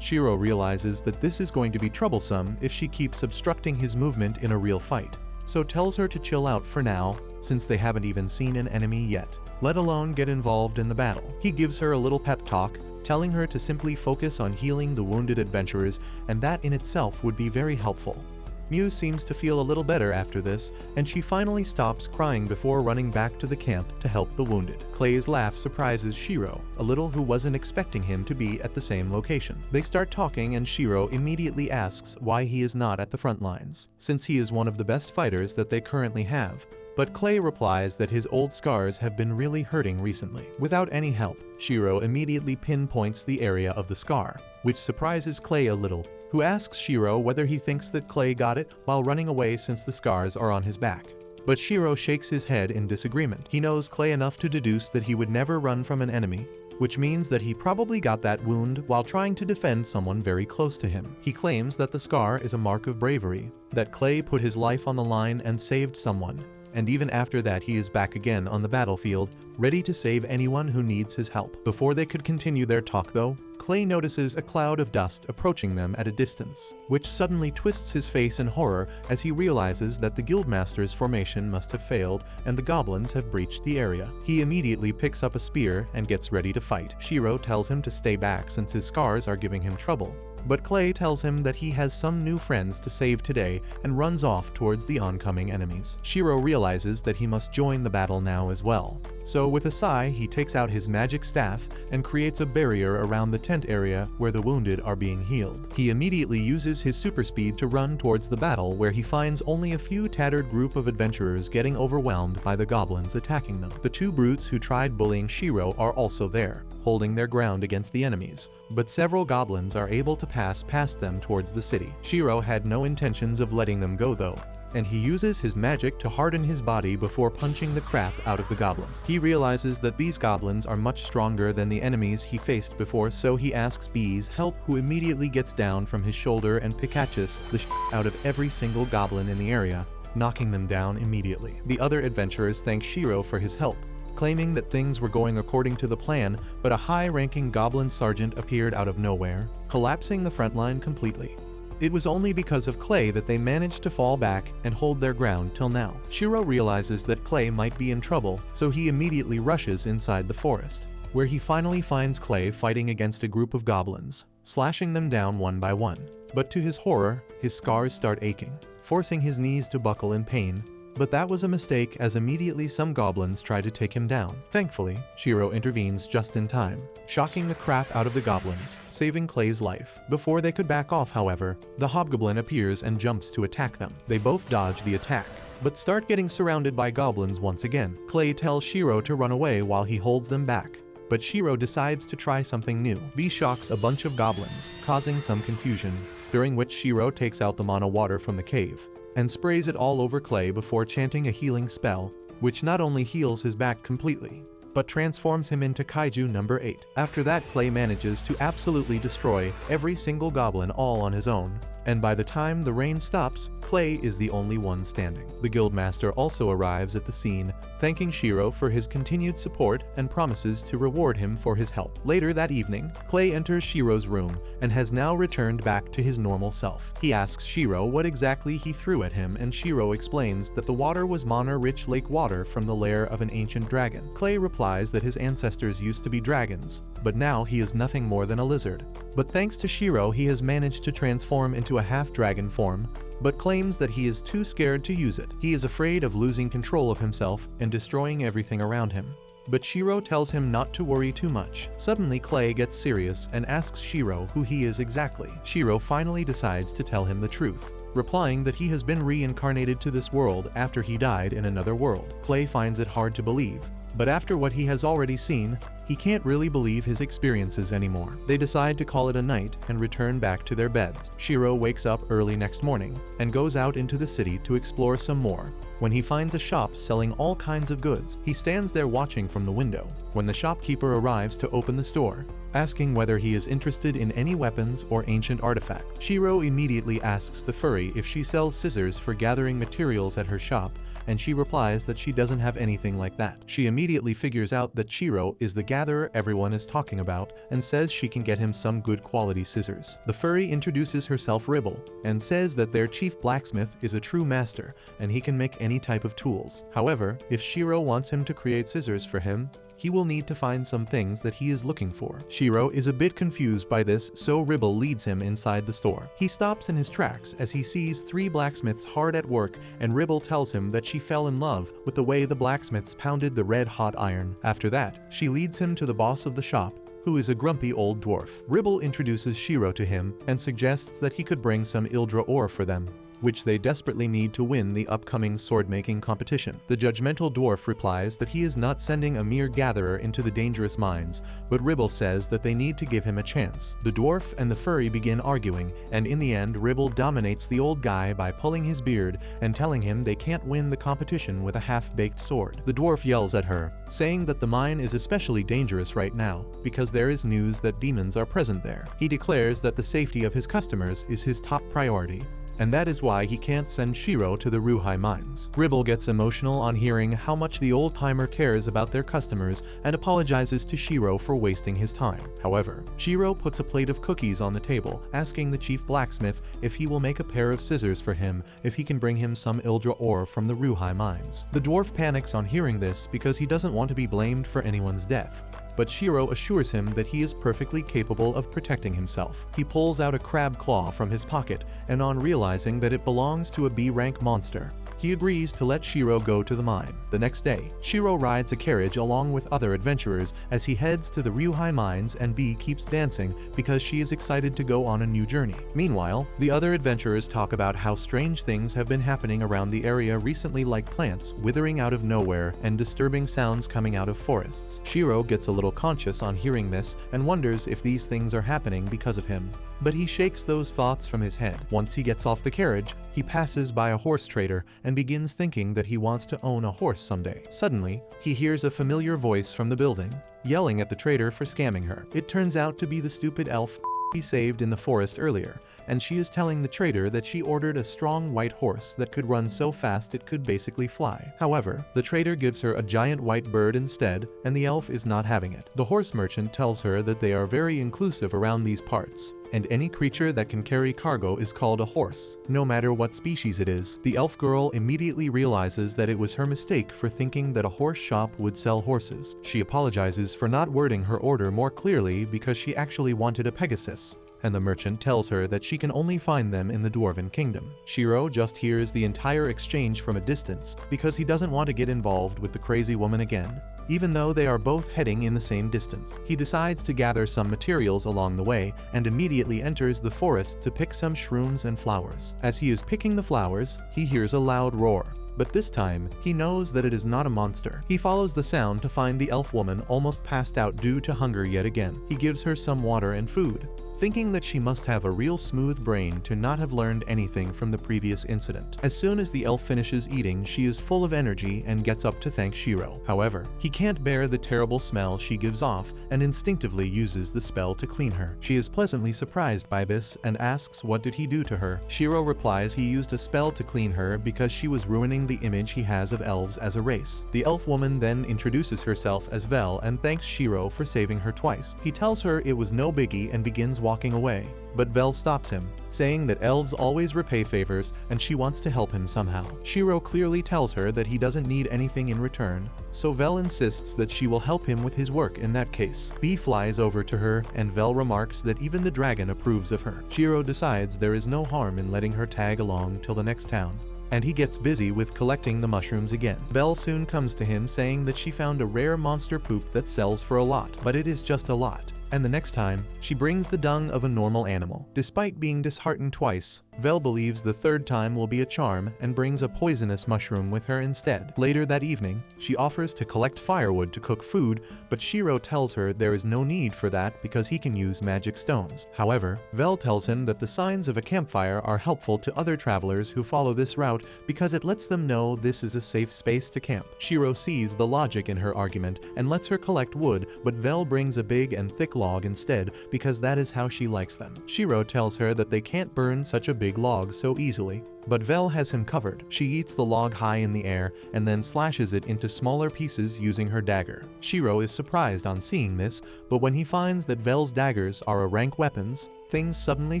A: Shiro realizes that this is going to be troublesome if she keeps obstructing his movement in a real fight, so tells her to chill out for now, since they haven't even seen an enemy yet, let alone get involved in the battle. He gives her a little pep talk, telling her to simply focus on healing the wounded adventurers, and that in itself would be very helpful. Mew seems to feel a little better after this, and she finally stops crying before running back to the camp to help the wounded. Clay's laugh surprises Shiro a little, who wasn't expecting him to be at the same location. They start talking and Shiro immediately asks why he is not at the front lines, since he is one of the best fighters that they currently have, but Clay replies that his old scars have been really hurting recently. Without any help, Shiro immediately pinpoints the area of the scar, which surprises Clay a little, who asks Shiro whether he thinks that Clay got it while running away since the scars are on his back. But Shiro shakes his head in disagreement. He knows Clay enough to deduce that he would never run from an enemy, which means that he probably got that wound while trying to defend someone very close to him. He claims that the scar is a mark of bravery, that Clay put his life on the line and saved someone, and even after that he is back again on the battlefield, ready to save anyone who needs his help. Before they could continue their talk though, Clay notices a cloud of dust approaching them at a distance, which suddenly twists his face in horror as he realizes that the Guildmaster's formation must have failed and the goblins have breached the area. He immediately picks up a spear and gets ready to fight. Shiro tells him to stay back since his scars are giving him trouble, but Clay tells him that he has some new friends to save today and runs off towards the oncoming enemies. Shiro realizes that he must join the battle now as well. So with a sigh, he takes out his magic staff and creates a barrier around the tent area where the wounded are being healed. He immediately uses his super speed to run towards the battle, where he finds only a few tattered group of adventurers getting overwhelmed by the goblins attacking them. The two brutes who tried bullying Shiro are also there, holding their ground against the enemies, but several goblins are able to pass past them towards the city. Shiro had no intentions of letting them go though, and he uses his magic to harden his body before punching the crap out of the goblin. He realizes that these goblins are much stronger than the enemies he faced before, so he asks Bee's help, who immediately gets down from his shoulder and pickaches the shit out of every single goblin in the area, knocking them down immediately. The other adventurers thank Shiro for his help, claiming that things were going according to the plan, but a high-ranking goblin sergeant appeared out of nowhere, collapsing the front line completely. It was only because of Clay that they managed to fall back and hold their ground till now. Shiro realizes that Clay might be in trouble, so he immediately rushes inside the forest, where he finally finds Clay fighting against a group of goblins, slashing them down one by one. But to his horror, his scars start aching, forcing his knees to buckle in pain. But that was a mistake, as immediately some goblins try to take him down. Thankfully, Shiro intervenes just in time, shocking the crap out of the goblins, saving Clay's life. Before they could back off, however, the hobgoblin appears and jumps to attack them. They both dodge the attack, but start getting surrounded by goblins once again. Clay tells Shiro to run away while he holds them back, but Shiro decides to try something new. He shocks a bunch of goblins, causing some confusion, during which Shiro takes out the mana water from the cave and sprays it all over Clay before chanting a healing spell, which not only heals his back completely, but transforms him into Kaiju number 8. After that, Clay manages to absolutely destroy every single goblin all on his own, and by the time the rain stops, Clay is the only one standing. The Guildmaster also arrives at the scene, thanking Shiro for his continued support and promises to reward him for his help. Later that evening, Clay enters Shiro's room and has now returned back to his normal self. He asks Shiro what exactly he threw at him, and Shiro explains that the water was mana-rich lake water from the lair of an ancient dragon. Clay replies that his ancestors used to be dragons, but now he is nothing more than a lizard. But thanks to Shiro, he has managed to transform into a half-dragon form, but claims that he is too scared to use it. He is afraid of losing control of himself and destroying everything around him. But Shiro tells him not to worry too much. Suddenly, Clay gets serious and asks Shiro who he is exactly. Shiro finally decides to tell him the truth, replying that he has been reincarnated to this world after he died in another world. Clay finds it hard to believe, but after what he has already seen, he can't really believe his experiences anymore. They decide to call it a night and return back to their beds. Shiro wakes up early next morning and goes out into the city to explore some more. When he finds a shop selling all kinds of goods, he stands there watching from the window when the shopkeeper arrives to open the store, asking whether he is interested in any weapons or ancient artifacts. Shiro immediately asks the furry if she sells scissors for gathering materials at her shop, and she replies that she doesn't have anything like that. She immediately figures out that Shiro is the gatherer everyone is talking about and says she can get him some good quality scissors. The furry introduces herself Reborn and says that their chief blacksmith is a true master and he can make any type of tools. However, if Shiro wants him to create scissors for him, he will need to find some things that he is looking for. Shiro is a bit confused by this, so Reborn leads him inside the store. He stops in his tracks as he sees 3 blacksmiths hard at work, and Reborn tells him that she fell in love with the way the blacksmiths pounded the red-hot iron. After that, she leads him to the boss of the shop, who is a grumpy old dwarf. Reborn introduces Shiro to him and suggests that he could bring some Ildra ore for them. which they desperately need to win the upcoming sword-making competition. The judgmental dwarf replies that he is not sending a mere gatherer into the dangerous mines, but Ribble says that they need to give him a chance. The dwarf and the furry begin arguing, and in the end Ribble dominates the old guy by pulling his beard and telling him they can't win the competition with a half-baked sword. The dwarf yells at her, saying that the mine is especially dangerous right now because there is news that demons are present there. He declares that the safety of his customers is his top priority, and that is why he can't send Shiro to the Ruhai mines. Ribble gets emotional on hearing how much the old-timer cares about their customers and apologizes to Shiro for wasting his time. However, Shiro puts a plate of cookies on the table, asking the chief blacksmith if he will make a pair of scissors for him if he can bring him some Ildra ore from the Ruhai mines. The dwarf panics on hearing this because he doesn't want to be blamed for anyone's death, but Shiro assures him that he is perfectly capable of protecting himself. He pulls out a crab claw from his pocket, and on realizing that it belongs to a B-rank monster, he agrees to let Shiro go to the mine. The next day, Shiro rides a carriage along with other adventurers as he heads to the Ruhai mines, and Bee keeps dancing because she is excited to go on a new journey. Meanwhile, the other adventurers talk about how strange things have been happening around the area recently, like plants withering out of nowhere and disturbing sounds coming out of forests. Shiro gets a little conscious on hearing this and wonders if these things are happening because of him, but he shakes those thoughts from his head. Once he gets off the carriage, he passes by a horse trader and begins thinking that he wants to own a horse someday. Suddenly, he hears a familiar voice from the building, yelling at the trader for scamming her. It turns out to be the stupid elf he saved in the forest earlier, and she is telling the trader that she ordered a strong white horse that could run so fast it could basically fly. However, the trader gives her a giant white bird instead, and the elf is not having it. The horse merchant tells her that they are very inclusive around these parts, and any creature that can carry cargo is called a horse, no matter what species it is. The elf girl immediately realizes that it was her mistake for thinking that a horse shop would sell horses. She apologizes for not wording her order more clearly because she actually wanted a Pegasus, and the merchant tells her that she can only find them in the Dwarven Kingdom. Shiro just hears the entire exchange from a distance because he doesn't want to get involved with the crazy woman again, even though they are both heading in the same distance. He decides to gather some materials along the way and immediately enters the forest to pick some shrooms and flowers. As he is picking the flowers, he hears a loud roar, but this time, he knows that it is not a monster. He follows the sound to find the elf woman almost passed out due to hunger yet again. He gives her some water and food, thinking that she must have a real smooth brain to not have learned anything from the previous incident. As soon as the elf finishes eating, she is full of energy and gets up to thank Shiro. However, he can't bear the terrible smell she gives off and instinctively uses the spell to clean her. She is pleasantly surprised by this and asks what did he do to her. Shiro replies he used a spell to clean her because she was ruining the image he has of elves as a race. The elf woman then introduces herself as Vel and thanks Shiro for saving her twice. He tells her it was no biggie and begins walking away, but Vel stops him, saying that elves always repay favors and she wants to help him somehow. Shiro clearly tells her that he doesn't need anything in return, so Vel insists that she will help him with his work in that case. Bee flies over to her and Vel remarks that even the dragon approves of her. Shiro decides there is no harm in letting her tag along till the next town, and he gets busy with collecting the mushrooms again. Vel soon comes to him saying that she found a rare monster poop that sells for a lot, but it is just a lot, and the next time, she brings the dung of a normal animal. Despite being disheartened twice, Vel believes the third time will be a charm and brings a poisonous mushroom with her instead. Later that evening, she offers to collect firewood to cook food, but Shiro tells her there is no need for that because he can use magic stones. However, Vel tells him that the signs of a campfire are helpful to other travelers who follow this route because it lets them know this is a safe space to camp. Shiro sees the logic in her argument and lets her collect wood, but Vel brings a big and thick log instead because that is how she likes them. Shiro tells her that they can't burn such a big log so easily, but Vel has him covered. She eats the log high in the air and then slashes it into smaller pieces using her dagger. Shiro is surprised on seeing this, but when he finds that Vel's daggers are rank weapons, things suddenly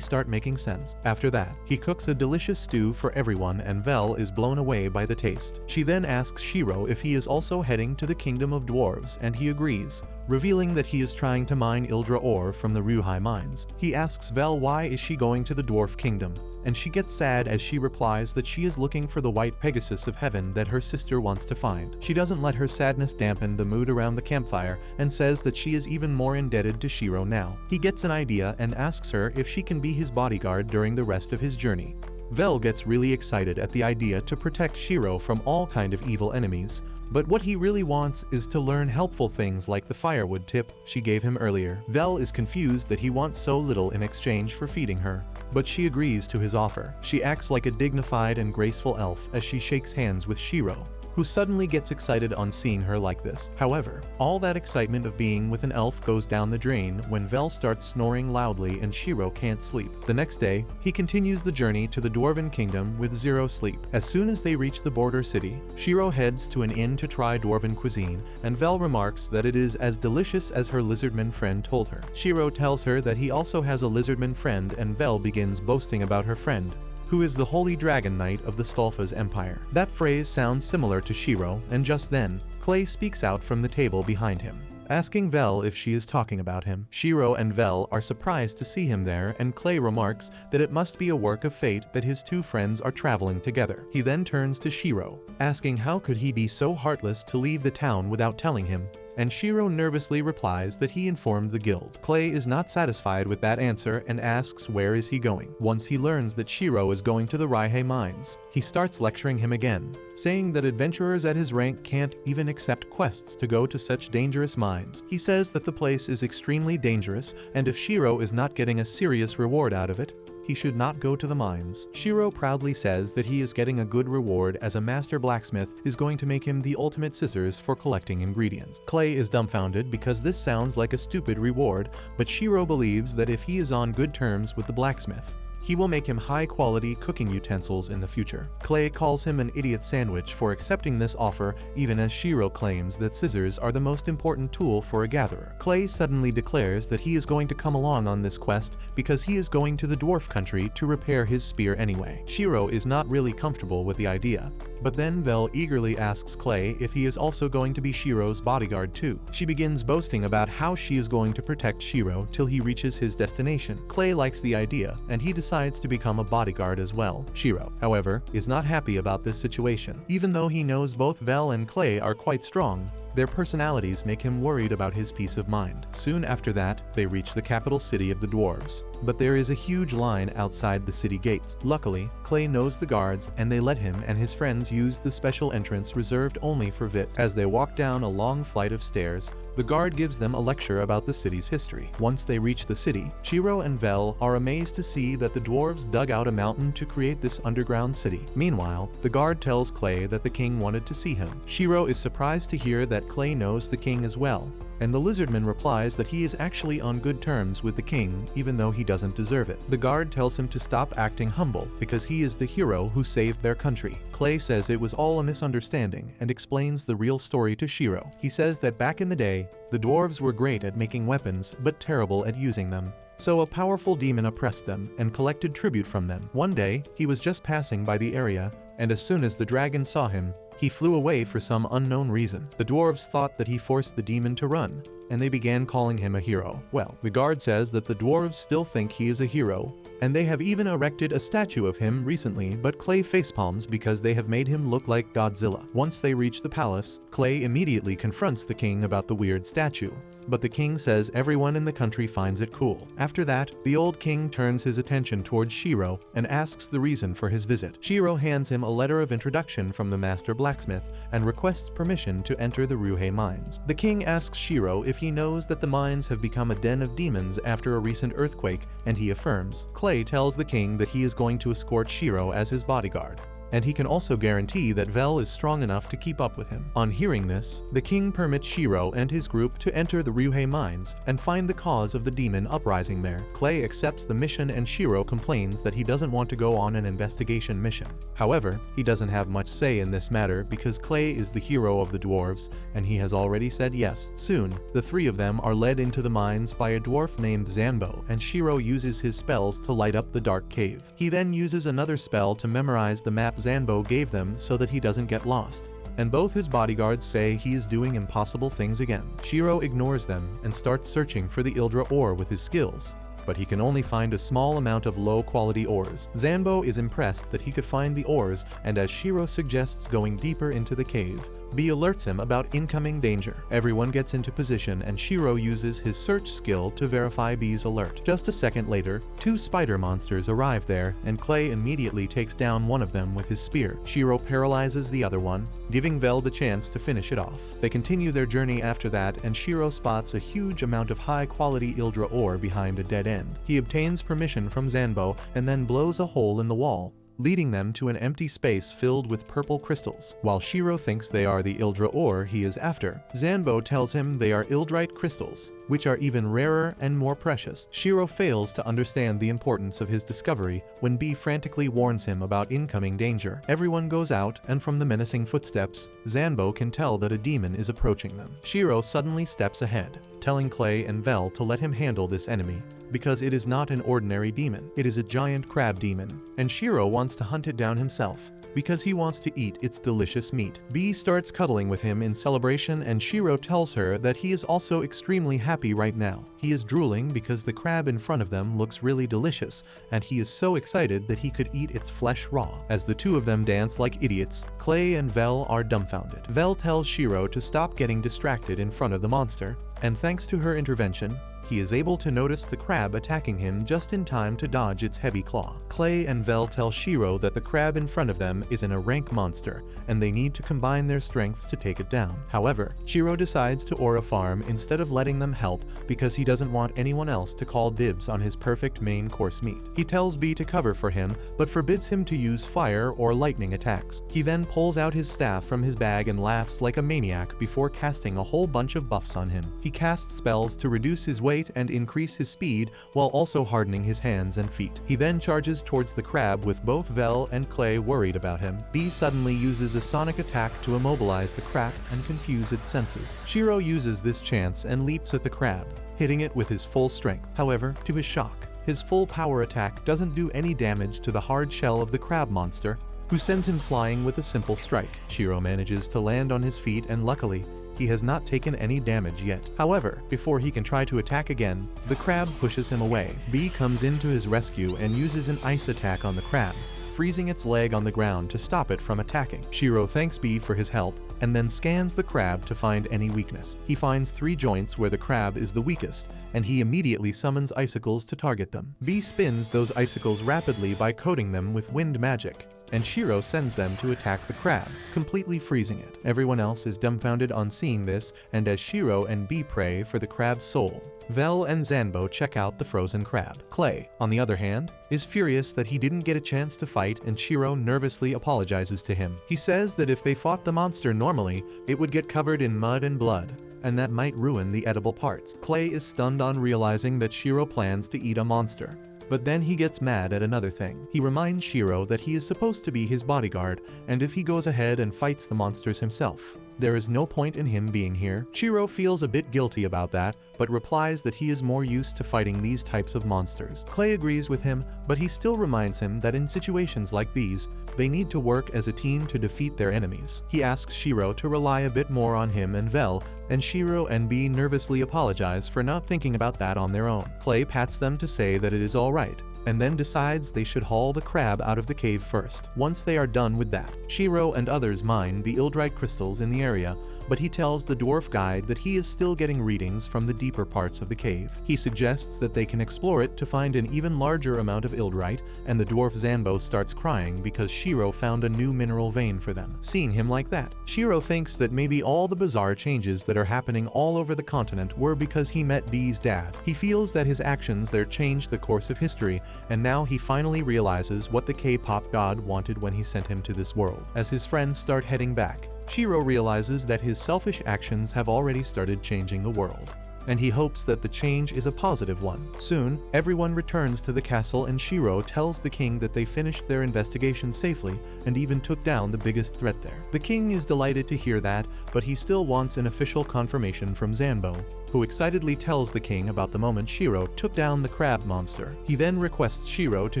A: start making sense. After that, he cooks a delicious stew for everyone and Vel is blown away by the taste. She then asks Shiro if he is also heading to the Kingdom of Dwarves, and he agrees, revealing that he is trying to mine Ildra ore from the Ruhai mines. He asks Vel why is she going to the Dwarf Kingdom, and she gets sad as she replies that she is looking for the white Pegasus of heaven that her sister wants to find. She doesn't let her sadness dampen the mood around the campfire and says that she is even more indebted to Shiro now. He gets an idea and asks her if she can be his bodyguard during the rest of his journey, Vel gets really excited at the idea to protect Shiro from all kind of evil enemies, but what he really wants is to learn helpful things like the firewood tip she gave him earlier. Vel is confused that he wants so little in exchange for feeding her, but she agrees to his offer. She acts like a dignified and graceful elf as she shakes hands with Shiro, who suddenly gets excited on seeing her like this. However, all that excitement of being with an elf goes down the drain when Vel starts snoring loudly and Shiro can't sleep. The next day, he continues the journey to the Dwarven Kingdom with zero sleep. As soon as they reach the border city, Shiro heads to an inn to try Dwarven cuisine, and Vel remarks that it is as delicious as her lizardman friend told her. Shiro tells her that he also has a lizardman friend, and Vel begins boasting about her friend, who is the Holy Dragon Knight of the Stolfa's Empire. That phrase sounds similar to Shiro, and just then, Clay speaks out from the table behind him, asking Vel if she is talking about him. Shiro and Vel are surprised to see him there, and Clay remarks that it must be a work of fate that his two friends are traveling together. He then turns to Shiro, asking how could he be so heartless to leave the town without telling him, and Shiro nervously replies that he informed the guild. Clay is not satisfied with that answer and asks where is he going. Once he learns that Shiro is going to the Raihe mines, he starts lecturing him again, saying that adventurers at his rank can't even accept quests to go to such dangerous mines. He says that the place is extremely dangerous, and if Shiro is not getting a serious reward out of it, he should not go to the mines. Shiro proudly says that he is getting a good reward as a master blacksmith is going to make him the ultimate scissors for collecting ingredients. Clay is dumbfounded because this sounds like a stupid reward, but Shiro believes that if he is on good terms with the blacksmith, he will make him high-quality cooking utensils in the future. Clay calls him an idiot sandwich for accepting this offer, even as Shiro claims that scissors are the most important tool for a gatherer. Clay suddenly declares that he is going to come along on this quest because he is going to the dwarf country to repair his spear anyway. Shiro is not really comfortable with the idea, but then Vel eagerly asks Clay if he is also going to be Shiro's bodyguard too. She begins boasting about how she is going to protect Shiro till he reaches his destination. Clay likes the idea, and he decides to become a bodyguard as well. Shiro, however, is not happy about this situation. Even though he knows both Vel and Clay are quite strong, their personalities make him worried about his peace of mind. Soon after that, they reach the capital city of the dwarves, but there is a huge line outside the city gates. Luckily, Clay knows the guards, and they let him and his friends use the special entrance reserved only for Vit. As they walk down a long flight of stairs, the guard gives them a lecture about the city's history. Once they reach the city, Shiro and Vel are amazed to see that the dwarves dug out a mountain to create this underground city. Meanwhile, the guard tells Clay that the king wanted to see him. Shiro is surprised to hear that Clay knows the king as well, and the lizardman replies that he is actually on good terms with the king even though he doesn't deserve it. The guard tells him to stop acting humble because he is the hero who saved their country. Clay says it was all a misunderstanding and explains the real story to Shiro. He says that back in the day, the dwarves were great at making weapons but terrible at using them. So a powerful demon oppressed them and collected tribute from them. One day, he was just passing by the area, and as soon as the dragon saw him, he flew away for some unknown reason. The dwarves thought that he forced the demon to run, and they began calling him a hero. Well, the guard says that the dwarves still think he is a hero, and they have even erected a statue of him recently, but Clay facepalms because they have made him look like Godzilla. Once they reach the palace, Clay immediately confronts the king about the weird statue, but the king says everyone in the country finds it cool. After that, the old king turns his attention towards Shiro and asks the reason for his visit. Shiro hands him a letter of introduction from the master blacksmith and requests permission to enter the Raihe mines. The king asks Shiro if he knows that the mines have become a den of demons after a recent earthquake, and he affirms. Clay tells the king that he is going to escort Shiro as his bodyguard, and he can also guarantee that Vel is strong enough to keep up with him. On hearing this, the king permits Shiro and his group to enter the Raihe mines and find the cause of the demon uprising there. Clay accepts the mission, and Shiro complains that he doesn't want to go on an investigation mission. However, he doesn't have much say in this matter because Clay is the hero of the dwarves, and he has already said yes. Soon, the three of them are led into the mines by a dwarf named Zanbo, and Shiro uses his spells to light up the dark cave. He then uses another spell to memorize the map Zanbo gave them so that he doesn't get lost, and both his bodyguards say he is doing impossible things again. Shiro ignores them and starts searching for the Ildra ore with his skills, but he can only find a small amount of low-quality ores. Zanbo is impressed that he could find the ores, and as Shiro suggests going deeper into the cave, Bee alerts him about incoming danger. Everyone gets into position and Shiro uses his search skill to verify Bee's alert. Just a second later, 2 spider monsters arrive there and Clay immediately takes down one of them with his spear. Shiro paralyzes the other one, giving Vel the chance to finish it off. They continue their journey after that and Shiro spots a huge amount of high-quality Ildra ore behind a dead end. He obtains permission from Zanbo and then blows a hole in the wall, leading them to an empty space filled with purple crystals. While Shiro thinks they are the Ildra ore he is after, Zanbo tells him they are Ildrite crystals, which are even rarer and more precious. Shiro fails to understand the importance of his discovery when Bee frantically warns him about incoming danger. Everyone goes out, and from the menacing footsteps, Zanbo can tell that a demon is approaching them. Shiro suddenly steps ahead, telling Clay and Vel to let him handle this enemy, because it is not an ordinary demon. It is a giant crab demon, and Shiro wants to hunt it down himself, because he wants to eat its delicious meat. Bee starts cuddling with him in celebration and Shiro tells her that he is also extremely happy right now. He is drooling because the crab in front of them looks really delicious, and he is so excited that he could eat its flesh raw. As the two of them dance like idiots, Clay and Vel are dumbfounded. Vel tells Shiro to stop getting distracted in front of the monster, and thanks to her intervention, he is able to notice the crab attacking him just in time to dodge its heavy claw. Clay and Vel tell Shiro that the crab in front of them is a rank monster, and they need to combine their strengths to take it down. However, Shiro decides to aura farm instead of letting them help because he doesn't want anyone else to call dibs on his perfect main course meat. He tells Bee to cover for him, but forbids him to use fire or lightning attacks. He then pulls out his staff from his bag and laughs like a maniac before casting a whole bunch of buffs on him. He casts spells to reduce his weight and increase his speed while also hardening his hands and feet. He then charges towards the crab with both Vel and Clay worried about him. Bee suddenly uses a sonic attack to immobilize the crab and confuse its senses. Shiro uses this chance and leaps at the crab, hitting it with his full strength. However, to his shock, his full power attack doesn't do any damage to the hard shell of the crab monster, who sends him flying with a simple strike. Shiro manages to land on his feet and luckily, he has not taken any damage yet. However, before he can try to attack again, the crab pushes him away. Bee comes in to his rescue and uses an ice attack on the crab, freezing its leg on the ground to stop it from attacking. Shiro thanks Bee for his help and then scans the crab to find any weakness. He finds 3 joints where the crab is the weakest, and he immediately summons icicles to target them. Bee spins those icicles rapidly by coating them with wind magic, and Shiro sends them to attack the crab, completely freezing it. Everyone else is dumbfounded on seeing this, and as Shiro and Bee pray for the crab's soul, Vel and Zanbo check out the frozen crab. Clay, on the other hand, is furious that he didn't get a chance to fight and Shiro nervously apologizes to him. He says that if they fought the monster normally, it would get covered in mud and blood, and that might ruin the edible parts. Clay is stunned on realizing that Shiro plans to eat a monster. But then he gets mad at another thing. He reminds Shiro that he is supposed to be his bodyguard, and if he goes ahead and fights the monsters himself, there is no point in him being here. Shiro feels a bit guilty about that, but replies that he is more used to fighting these types of monsters. Clay agrees with him, but he still reminds him that in situations like these, they need to work as a team to defeat their enemies. He asks Shiro to rely a bit more on him and Vel, and Shiro and Bee nervously apologize for not thinking about that on their own. Clay pats them to say that it is alright, and then decides they should haul the crab out of the cave first. Once they are done with that, Shiro and others mine the Ildrite crystals in the area, but he tells the dwarf guide that he is still getting readings from the deeper parts of the cave. He suggests that they can explore it to find an even larger amount of Ildrite, and the dwarf Zanbo starts crying because Shiro found a new mineral vein for them. Seeing him like that, Shiro thinks that maybe all the bizarre changes that are happening all over the continent were because he met Bee's dad. He feels that his actions there changed the course of history, and now he finally realizes what the K-pop god wanted when he sent him to this world. As his friends start heading back, Shiro realizes that his selfish actions have already started changing the world, and he hopes that the change is a positive one. Soon, everyone returns to the castle and Shiro tells the king that they finished their investigation safely and even took down the biggest threat there. The king is delighted to hear that, but he still wants an official confirmation from Zanbo, who excitedly tells the king about the moment Shiro took down the crab monster. He then requests Shiro to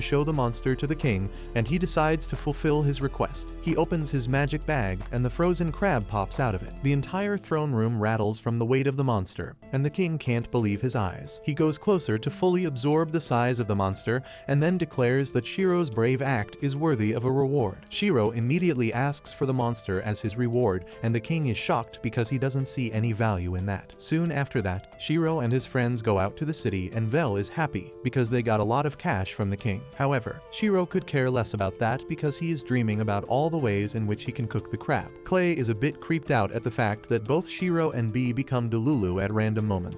A: show the monster to the king, and he decides to fulfill his request. He opens his magic bag, and the frozen crab pops out of it. The entire throne room rattles from the weight of the monster, and the king can't believe his eyes. He goes closer to fully absorb the size of the monster and then declares that Shiro's brave act is worthy of a reward. Shiro immediately asks for the monster as his reward, and the king is shocked because he doesn't see any value in that. Soon after that, Shiro and his friends go out to the city and Vel is happy because they got a lot of cash from the king. However, Shiro could care less about that because he is dreaming about all the ways in which he can cook the crab. Clay is a bit creeped out at the fact that both Shiro and Bee become Delulu at random moments.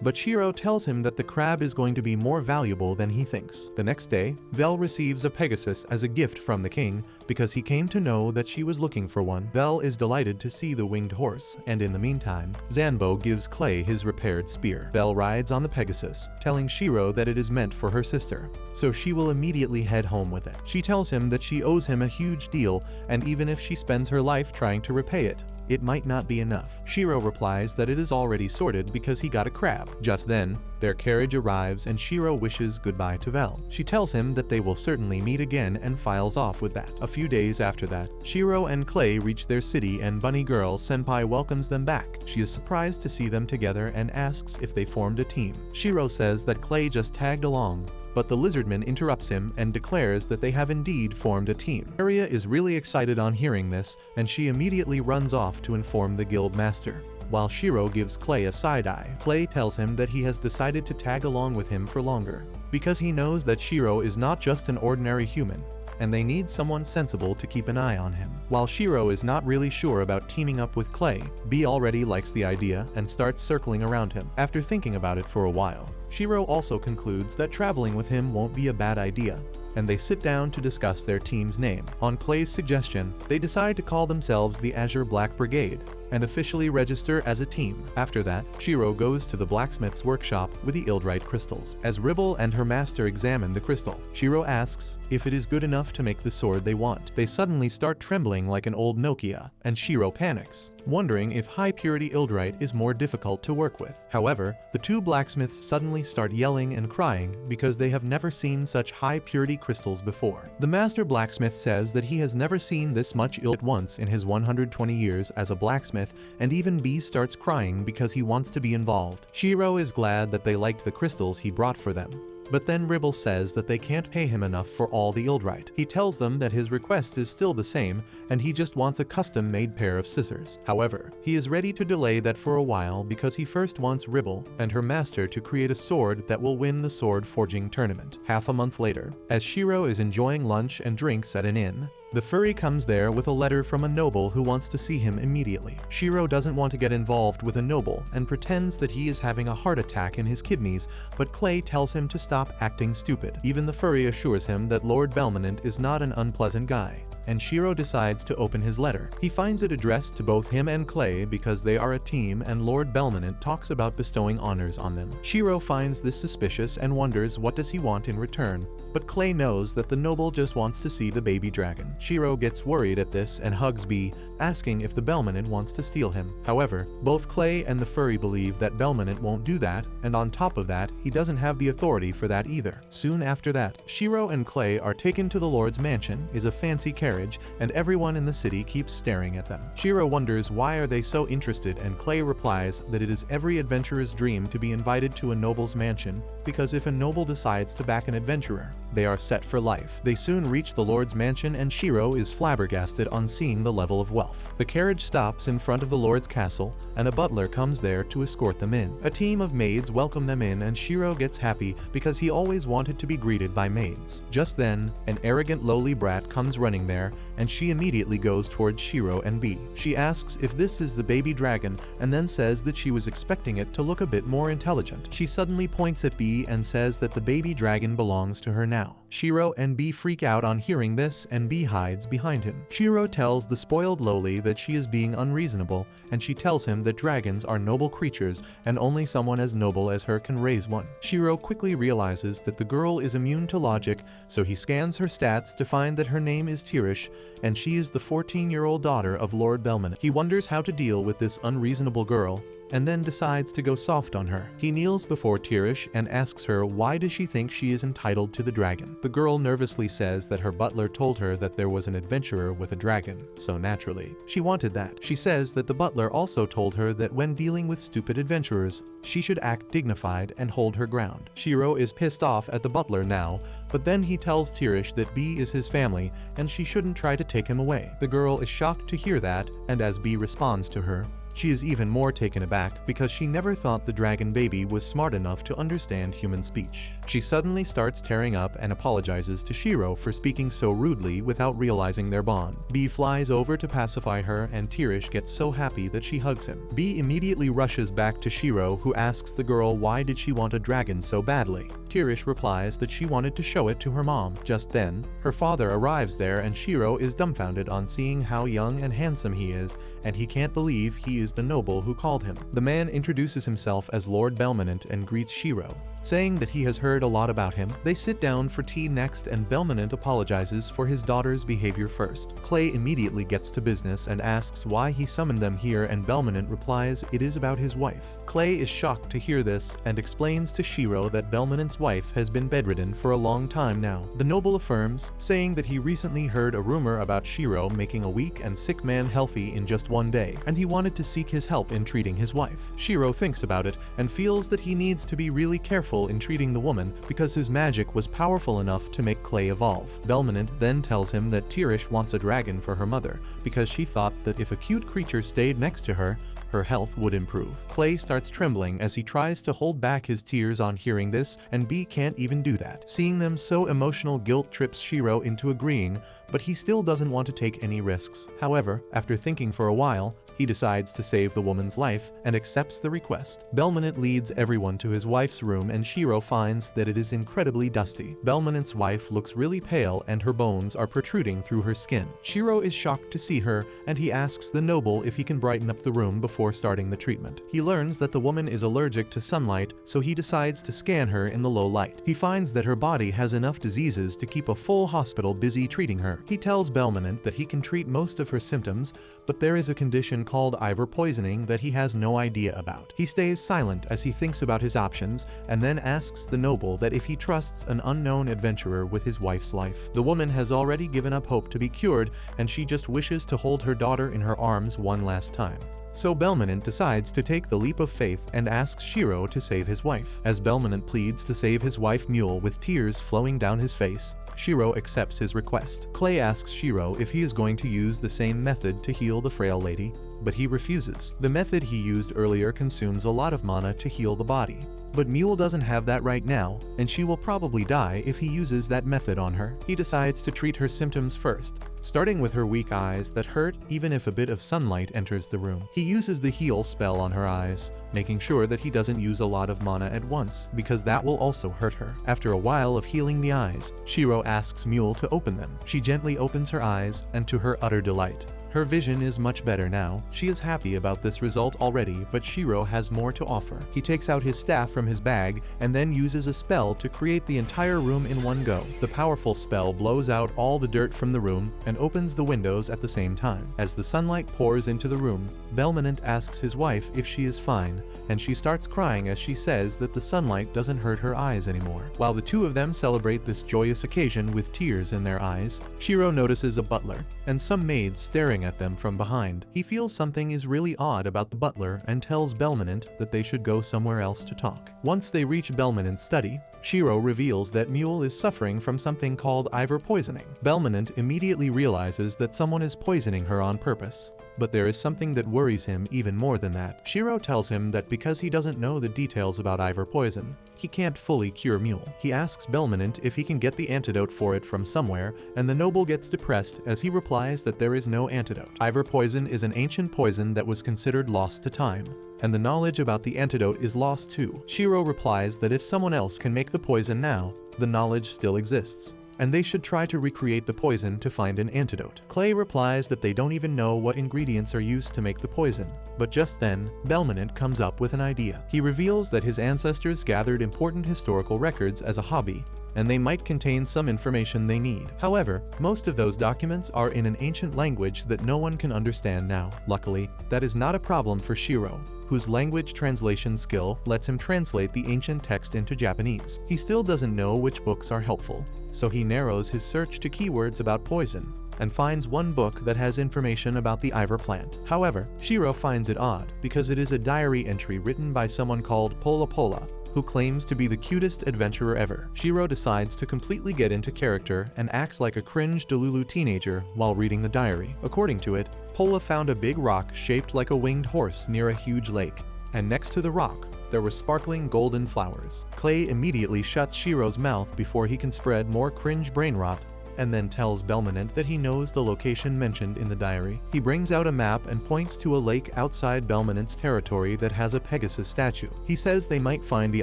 A: But Shiro tells him that the crab is going to be more valuable than he thinks. The next day, Vel receives a Pegasus as a gift from the king because he came to know that she was looking for one. Vel is delighted to see the winged horse, and in the meantime, Zanbo gives Clay his repaired spear. Vel rides on the Pegasus, telling Shiro that it is meant for her sister, so she will immediately head home with it. She tells him that she owes him a huge deal, and even if she spends her life trying to repay it, it might not be enough. Shiro replies that it is already sorted because he got a crab. Just then, their carriage arrives and Shiro wishes goodbye to Vel. She tells him that they will certainly meet again and files off with that. A few days after that, Shiro and Clay reach their city and Bunny Girl Senpai welcomes them back. She is surprised to see them together and asks if they formed a team. Shiro says that Clay just tagged along, but the lizardman interrupts him and declares that they have indeed formed a team. Aria is really excited on hearing this, and she immediately runs off to inform the guild master. While Shiro gives Clay a side-eye, Clay tells him that he has decided to tag along with him for longer, because he knows that Shiro is not just an ordinary human, and they need someone sensible to keep an eye on him. While Shiro is not really sure about teaming up with Clay, Bee already likes the idea and starts circling around him. After thinking about it for a while, Shiro also concludes that traveling with him won't be a bad idea, and they sit down to discuss their team's name. On Clay's suggestion, they decide to call themselves the Azure Black Brigade and officially register as a team. After that, Shiro goes to the blacksmith's workshop with the Ildrite crystals. As Ribble and her master examine the crystal, Shiro asks if it is good enough to make the sword they want. They suddenly start trembling like an old Nokia, and Shiro panics, wondering if high-purity Ildrite is more difficult to work with. However, the two blacksmiths suddenly start yelling and crying because they have never seen such high-purity crystals before. The master blacksmith says that he has never seen this much at once in his 120 years as a blacksmith, and even Bee starts crying because he wants to be involved. Shiro is glad that they liked the crystals he brought for them. But then Ribble says that they can't pay him enough for all the Ildrite. He tells them that his request is still the same, and he just wants a custom-made pair of scissors. However, he is ready to delay that for a while because he first wants Ribble and her master to create a sword that will win the sword forging tournament. Half a month later, as Shiro is enjoying lunch and drinks at an inn, the furry comes there with a letter from a noble who wants to see him immediately. Shiro doesn't want to get involved with a noble and pretends that he is having a heart attack in his kidneys, but Clay tells him to stop acting stupid. Even the furry assures him that Lord Belminant is not an unpleasant guy, and Shiro decides to open his letter. He finds it addressed to both him and Clay because they are a team and Lord Belminant talks about bestowing honors on them. Shiro finds this suspicious and wonders what does he want in return, but Clay knows that the noble just wants to see the baby dragon. Shiro gets worried at this and hugs Bee, asking if the Belminant wants to steal him. However, both Clay and the furry believe that Belminant won't do that, and on top of that, he doesn't have the authority for that either. Soon after that, Shiro and Clay are taken to the Lord's mansion, is a fancy carriage, and everyone in the city keeps staring at them. Shiro wonders why are they so interested, and Clay replies that it is every adventurer's dream to be invited to a noble's mansion, because if a noble decides to back an adventurer, they are set for life. They soon reach the Lord's mansion and Shiro is flabbergasted on seeing the level of wealth. The carriage stops in front of the Lord's castle and a butler comes there to escort them in. A team of maids welcome them in and Shiro gets happy because he always wanted to be greeted by maids. Just then, an arrogant lowly brat comes running there and she immediately goes towards Shiro and Bee. She asks if this is the baby dragon and then says that she was expecting it to look a bit more intelligent. She suddenly points at Bee and says that the baby dragon belongs to her now. Shiro and Bee freak out on hearing this and Bee hides behind him. Shiro tells the spoiled lowly that she is being unreasonable and she tells him that dragons are noble creatures and only someone as noble as her can raise one. Shiro quickly realizes that the girl is immune to logic, so he scans her stats to find that her name is Tirish and she is the 14-year-old daughter of Lord Belminant. He wonders how to deal with this unreasonable girl and then decides to go soft on her. He kneels before Tirish and asks her why does she think she is entitled to the dragon. The girl nervously says that her butler told her that there was an adventurer with a dragon, so naturally, she wanted that. She says that the butler also told her that when dealing with stupid adventurers, she should act dignified and hold her ground. Shiro is pissed off at the butler now, but then he tells Tirish that B is his family and she shouldn't try to take him away. The girl is shocked to hear that, and as B responds to her, she is even more taken aback because she never thought the dragon baby was smart enough to understand human speech. She suddenly starts tearing up and apologizes to Shiro for speaking so rudely without realizing their bond. B flies over to pacify her and Tirish gets so happy that she hugs him. B immediately rushes back to Shiro, who asks the girl why did she want a dragon so badly. Tirish replies that she wanted to show it to her mom. Just then, her father arrives there and Shiro is dumbfounded on seeing how young and handsome he is, and he can't believe he is the noble who called him. The man introduces himself as Lord Belmonent and greets Shiro, saying that he has heard a lot about him. They sit down for tea next and Belmonent apologizes for his daughter's behavior first. Clay immediately gets to business and asks why he summoned them here, and Belmonent replies it is about his wife. Clay is shocked to hear this and explains to Shiro that Belmonent's wife has been bedridden for a long time now. The noble affirms, saying that he recently heard a rumor about Shiro making a weak and sick man healthy in just one day, and he wanted to seek his help in treating his wife. Shiro thinks about it and feels that he needs to be really careful in treating the woman because his magic was powerful enough to make Clay evolve. Belmonent then tells him that Tirish wants a dragon for her mother because she thought that if a cute creature stayed next to her, her health would improve. Clay starts trembling as he tries to hold back his tears on hearing this, and B can't even do that. Seeing them so emotional, guilt trips Shiro into agreeing, but he still doesn't want to take any risks. However, after thinking for a while, he decides to save the woman's life and accepts the request. Belmonent leads everyone to his wife's room and Shiro finds that it is incredibly dusty. Belmonent's wife looks really pale and her bones are protruding through her skin. Shiro is shocked to see her and he asks the noble if he can brighten up the room before starting the treatment. He learns that the woman is allergic to sunlight, so he decides to scan her in the low light. He finds that her body has enough diseases to keep a full hospital busy treating her. He tells Belmonent that he can treat most of her symptoms, but there is a condition called ivor poisoning that he has no idea about. He stays silent as he thinks about his options and then asks the noble that if he trusts an unknown adventurer with his wife's life. The woman has already given up hope to be cured and she just wishes to hold her daughter in her arms one last time. So Belmonent decides to take the leap of faith and asks Shiro to save his wife. As Belmonent pleads to save his wife Mule with tears flowing down his face, Shiro accepts his request. Clay asks Shiro if he is going to use the same method to heal the frail lady, but he refuses. The method he used earlier consumes a lot of mana to heal the body. But Mule doesn't have that right now, and she will probably die if he uses that method on her. He decides to treat her symptoms first, starting with her weak eyes that hurt even if a bit of sunlight enters the room. He uses the heal spell on her eyes, making sure that he doesn't use a lot of mana at once, because that will also hurt her. After a while of healing the eyes, Shiro asks Mule to open them. She gently opens her eyes, and to her utter delight, her vision is much better now. She is happy about this result already, but Shiro has more to offer. He takes out his staff from his bag and then uses a spell to create the entire room in one go. The powerful spell blows out all the dirt from the room and opens the windows at the same time. As the sunlight pours into the room, Belmonent asks his wife if she is fine, and she starts crying as she says that the sunlight doesn't hurt her eyes anymore. While the two of them celebrate this joyous occasion with tears in their eyes, Shiro notices a butler and some maids staring at them from behind. He feels something is really odd about the butler and tells Belmonent that they should go somewhere else to talk. Once they reach Belmonent's study, Shiro reveals that Mule is suffering from something called ivor poisoning. Belmonent immediately realizes that someone is poisoning her on purpose. But there is something that worries him even more than that. Shiro tells him that because he doesn't know the details about ivor poison, he can't fully cure Mule. He asks Belmonent if he can get the antidote for it from somewhere, and the noble gets depressed as he replies that there is no antidote. Ivor poison is an ancient poison that was considered lost to time, and the knowledge about the antidote is lost too. Shiro replies that if someone else can make the poison now, the knowledge still exists, and they should try to recreate the poison to find an antidote. Clay replies that they don't even know what ingredients are used to make the poison, but just then, Belmonent comes up with an idea. He reveals that his ancestors gathered important historical records as a hobby, and they might contain some information they need. However, most of those documents are in an ancient language that no one can understand now. Luckily, that is not a problem for Shiro, whose language translation skill lets him translate the ancient text into Japanese. He still doesn't know which books are helpful, so he narrows his search to keywords about poison and finds one book that has information about the iver plant. However, Shiro finds it odd because it is a diary entry written by someone called Pola Pola, who claims to be the cutest adventurer ever. Shiro decides to completely get into character and acts like a cringe Delulu teenager while reading the diary. According to it, Pola found a big rock shaped like a winged horse near a huge lake, and next to the rock, there were sparkling golden flowers. Clay immediately shuts Shiro's mouth before he can spread more cringe brain rot, and then tells Belmonent that he knows the location mentioned in the diary. He brings out a map and points to a lake outside Belmonent's territory that has a Pegasus statue. He says they might find the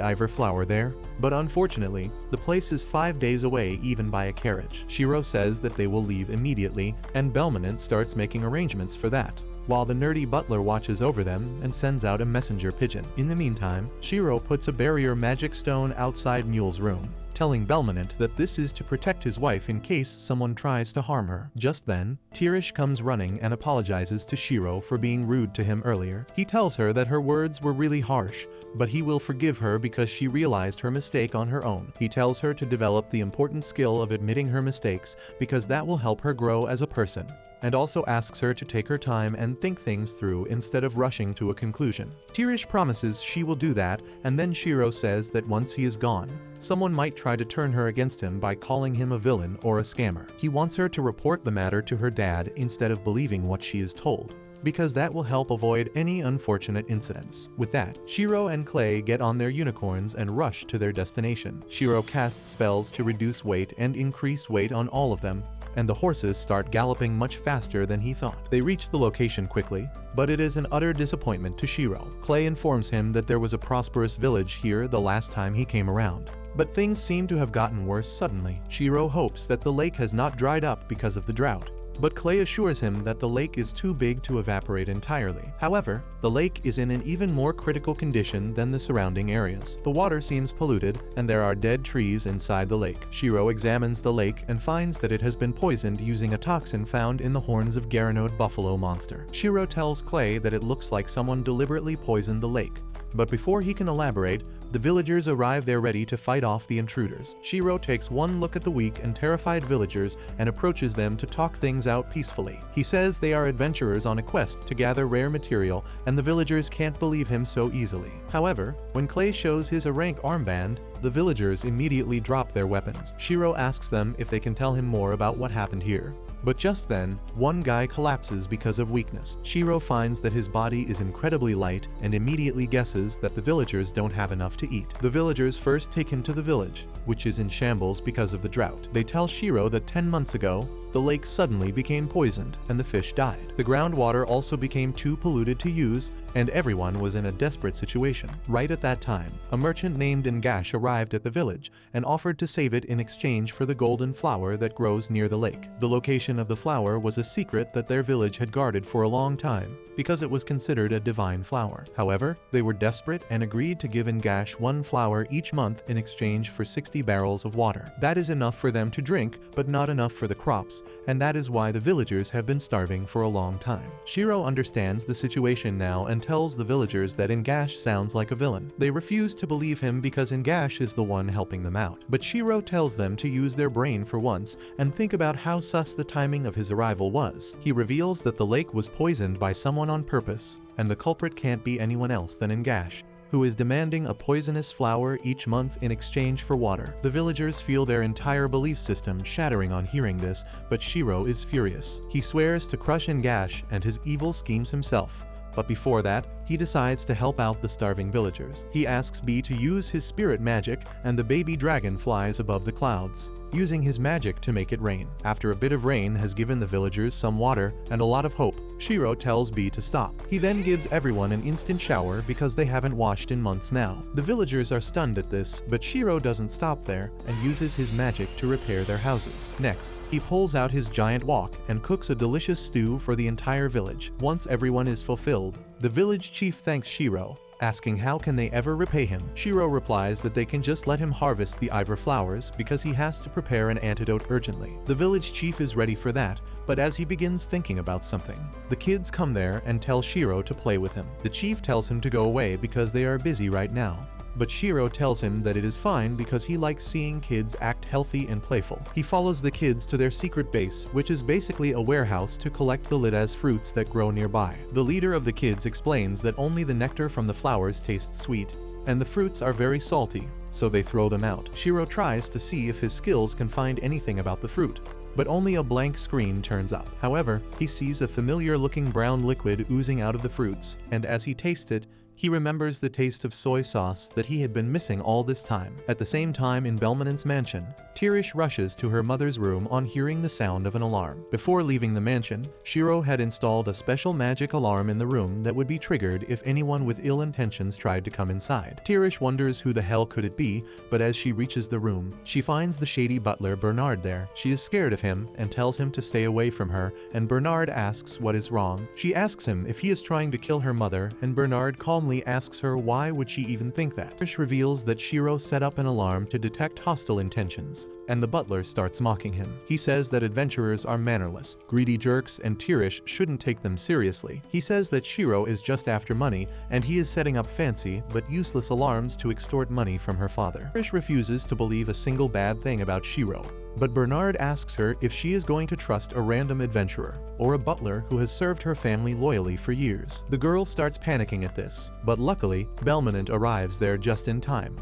A: iver flower there, but unfortunately, the place is 5 days away even by a carriage. Shiro says that they will leave immediately, and Belmonent starts making arrangements for that, while the nerdy butler watches over them and sends out a messenger pigeon. In the meantime, Shiro puts a barrier magic stone outside Mule's room, telling Belmonent that this is to protect his wife in case someone tries to harm her. Just then, Tirish comes running and apologizes to Shiro for being rude to him earlier. He tells her that her words were really harsh, but he will forgive her because she realized her mistake on her own. He tells her to develop the important skill of admitting her mistakes because that will help her grow as a person, and also asks her to take her time and think things through instead of rushing to a conclusion. Tirish promises she will do that, and then Shiro says that once he is gone, someone might try to turn her against him by calling him a villain or a scammer. He wants her to report the matter to her dad instead of believing what she is told, because that will help avoid any unfortunate incidents. With that, Shiro and Clay get on their unicorns and rush to their destination. Shiro casts spells to reduce weight and increase weight on all of them, and the horses start galloping much faster than he thought. They reach the location quickly, but it is an utter disappointment to Shiro. Clay informs him that there was a prosperous village here the last time he came around, but things seem to have gotten worse suddenly. Shiro hopes that the lake has not dried up because of the drought, but Clay assures him that the lake is too big to evaporate entirely. However, the lake is in an even more critical condition than the surrounding areas. The water seems polluted, and there are dead trees inside the lake. Shiro examines the lake and finds that it has been poisoned using a toxin found in the horns of Garanode buffalo monster. Shiro tells Clay that it looks like someone deliberately poisoned the lake, but before he can elaborate, the villagers arrive there ready to fight off the intruders. Shiro takes one look at the weak and terrified villagers and approaches them to talk things out peacefully. He says they are adventurers on a quest to gather rare material, and the villagers can't believe him so easily. However, when Clay shows his rank armband, the villagers immediately drop their weapons. Shiro asks them if they can tell him more about what happened here. But just then, one guy collapses because of weakness. Shiro finds that his body is incredibly light and immediately guesses that the villagers don't have enough to eat. The villagers first take him to the village, which is in shambles because of the drought. They tell Shiro that 10 months ago, the lake suddenly became poisoned and the fish died. The groundwater also became too polluted to use, and everyone was in a desperate situation. Right at that time, a merchant named Ngash arrived at the village and offered to save it in exchange for the golden flower that grows near the lake. The location of the flower was a secret that their village had guarded for a long time, because it was considered a divine flower. However, they were desperate and agreed to give Ngash one flower each month in exchange for 60 barrels of water. That is enough for them to drink, but not enough for the crops, and that is why the villagers have been starving for a long time. Shiro understands the situation now and tells the villagers that Ngash sounds like a villain. They refuse to believe him because Ngash is the one helping them out. But Shiro tells them to use their brain for once and think about how sus the timing of his arrival was. He reveals that the lake was poisoned by someone on purpose, and the culprit can't be anyone else than Ngash, who is demanding a poisonous flower each month in exchange for water. The villagers feel their entire belief system shattering on hearing this, but Shiro is furious. He swears to crush Ngash and his evil schemes himself. But before that, he decides to help out the starving villagers. He asks B to use his spirit magic, and the baby dragon flies above the clouds, using his magic to make it rain. After a bit of rain has given the villagers some water and a lot of hope, Shiro tells B to stop. He then gives everyone an instant shower because they haven't washed in months now. The villagers are stunned at this, but Shiro doesn't stop there and uses his magic to repair their houses. Next, he pulls out his giant wok and cooks a delicious stew for the entire village. Once everyone is fulfilled, the village chief thanks Shiro, asking how can they ever repay him. Shiro replies that they can just let him harvest the ivory flowers because he has to prepare an antidote urgently. The village chief is ready for that, but as he begins thinking about something, the kids come there and tell Shiro to play with him. The chief tells him to go away because they are busy right now. But Shiro tells him that it is fine because he likes seeing kids act healthy and playful. He follows the kids to their secret base, which is basically a warehouse to collect the litas fruits that grow nearby. The leader of the kids explains that only the nectar from the flowers tastes sweet, and the fruits are very salty, so they throw them out. Shiro tries to see if his skills can find anything about the fruit, but only a blank screen turns up. However, he sees a familiar-looking brown liquid oozing out of the fruits, and as he tastes it, he remembers the taste of soy sauce that he had been missing all this time. At the same time in Belmonent's mansion, Tirish rushes to her mother's room on hearing the sound of an alarm. Before leaving the mansion, Shiro had installed a special magic alarm in the room that would be triggered if anyone with ill intentions tried to come inside. Tirish wonders who the hell could it be, but as she reaches the room, she finds the shady butler Bernard there. She is scared of him and tells him to stay away from her, and Bernard asks what is wrong. She asks him if he is trying to kill her mother, and Bernard calmly asks her why would she even think that. Tirish reveals that Shiro set up an alarm to detect hostile intentions, and the butler starts mocking him. He says that adventurers are mannerless, greedy jerks, and Tirish shouldn't take them seriously. He says that Shiro is just after money, and he is setting up fancy but useless alarms to extort money from her father. Tirish refuses to believe a single bad thing about Shiro, but Bernard asks her if she is going to trust a random adventurer, or a butler who has served her family loyally for years. The girl starts panicking at this, but luckily, Belmonent arrives there just in time.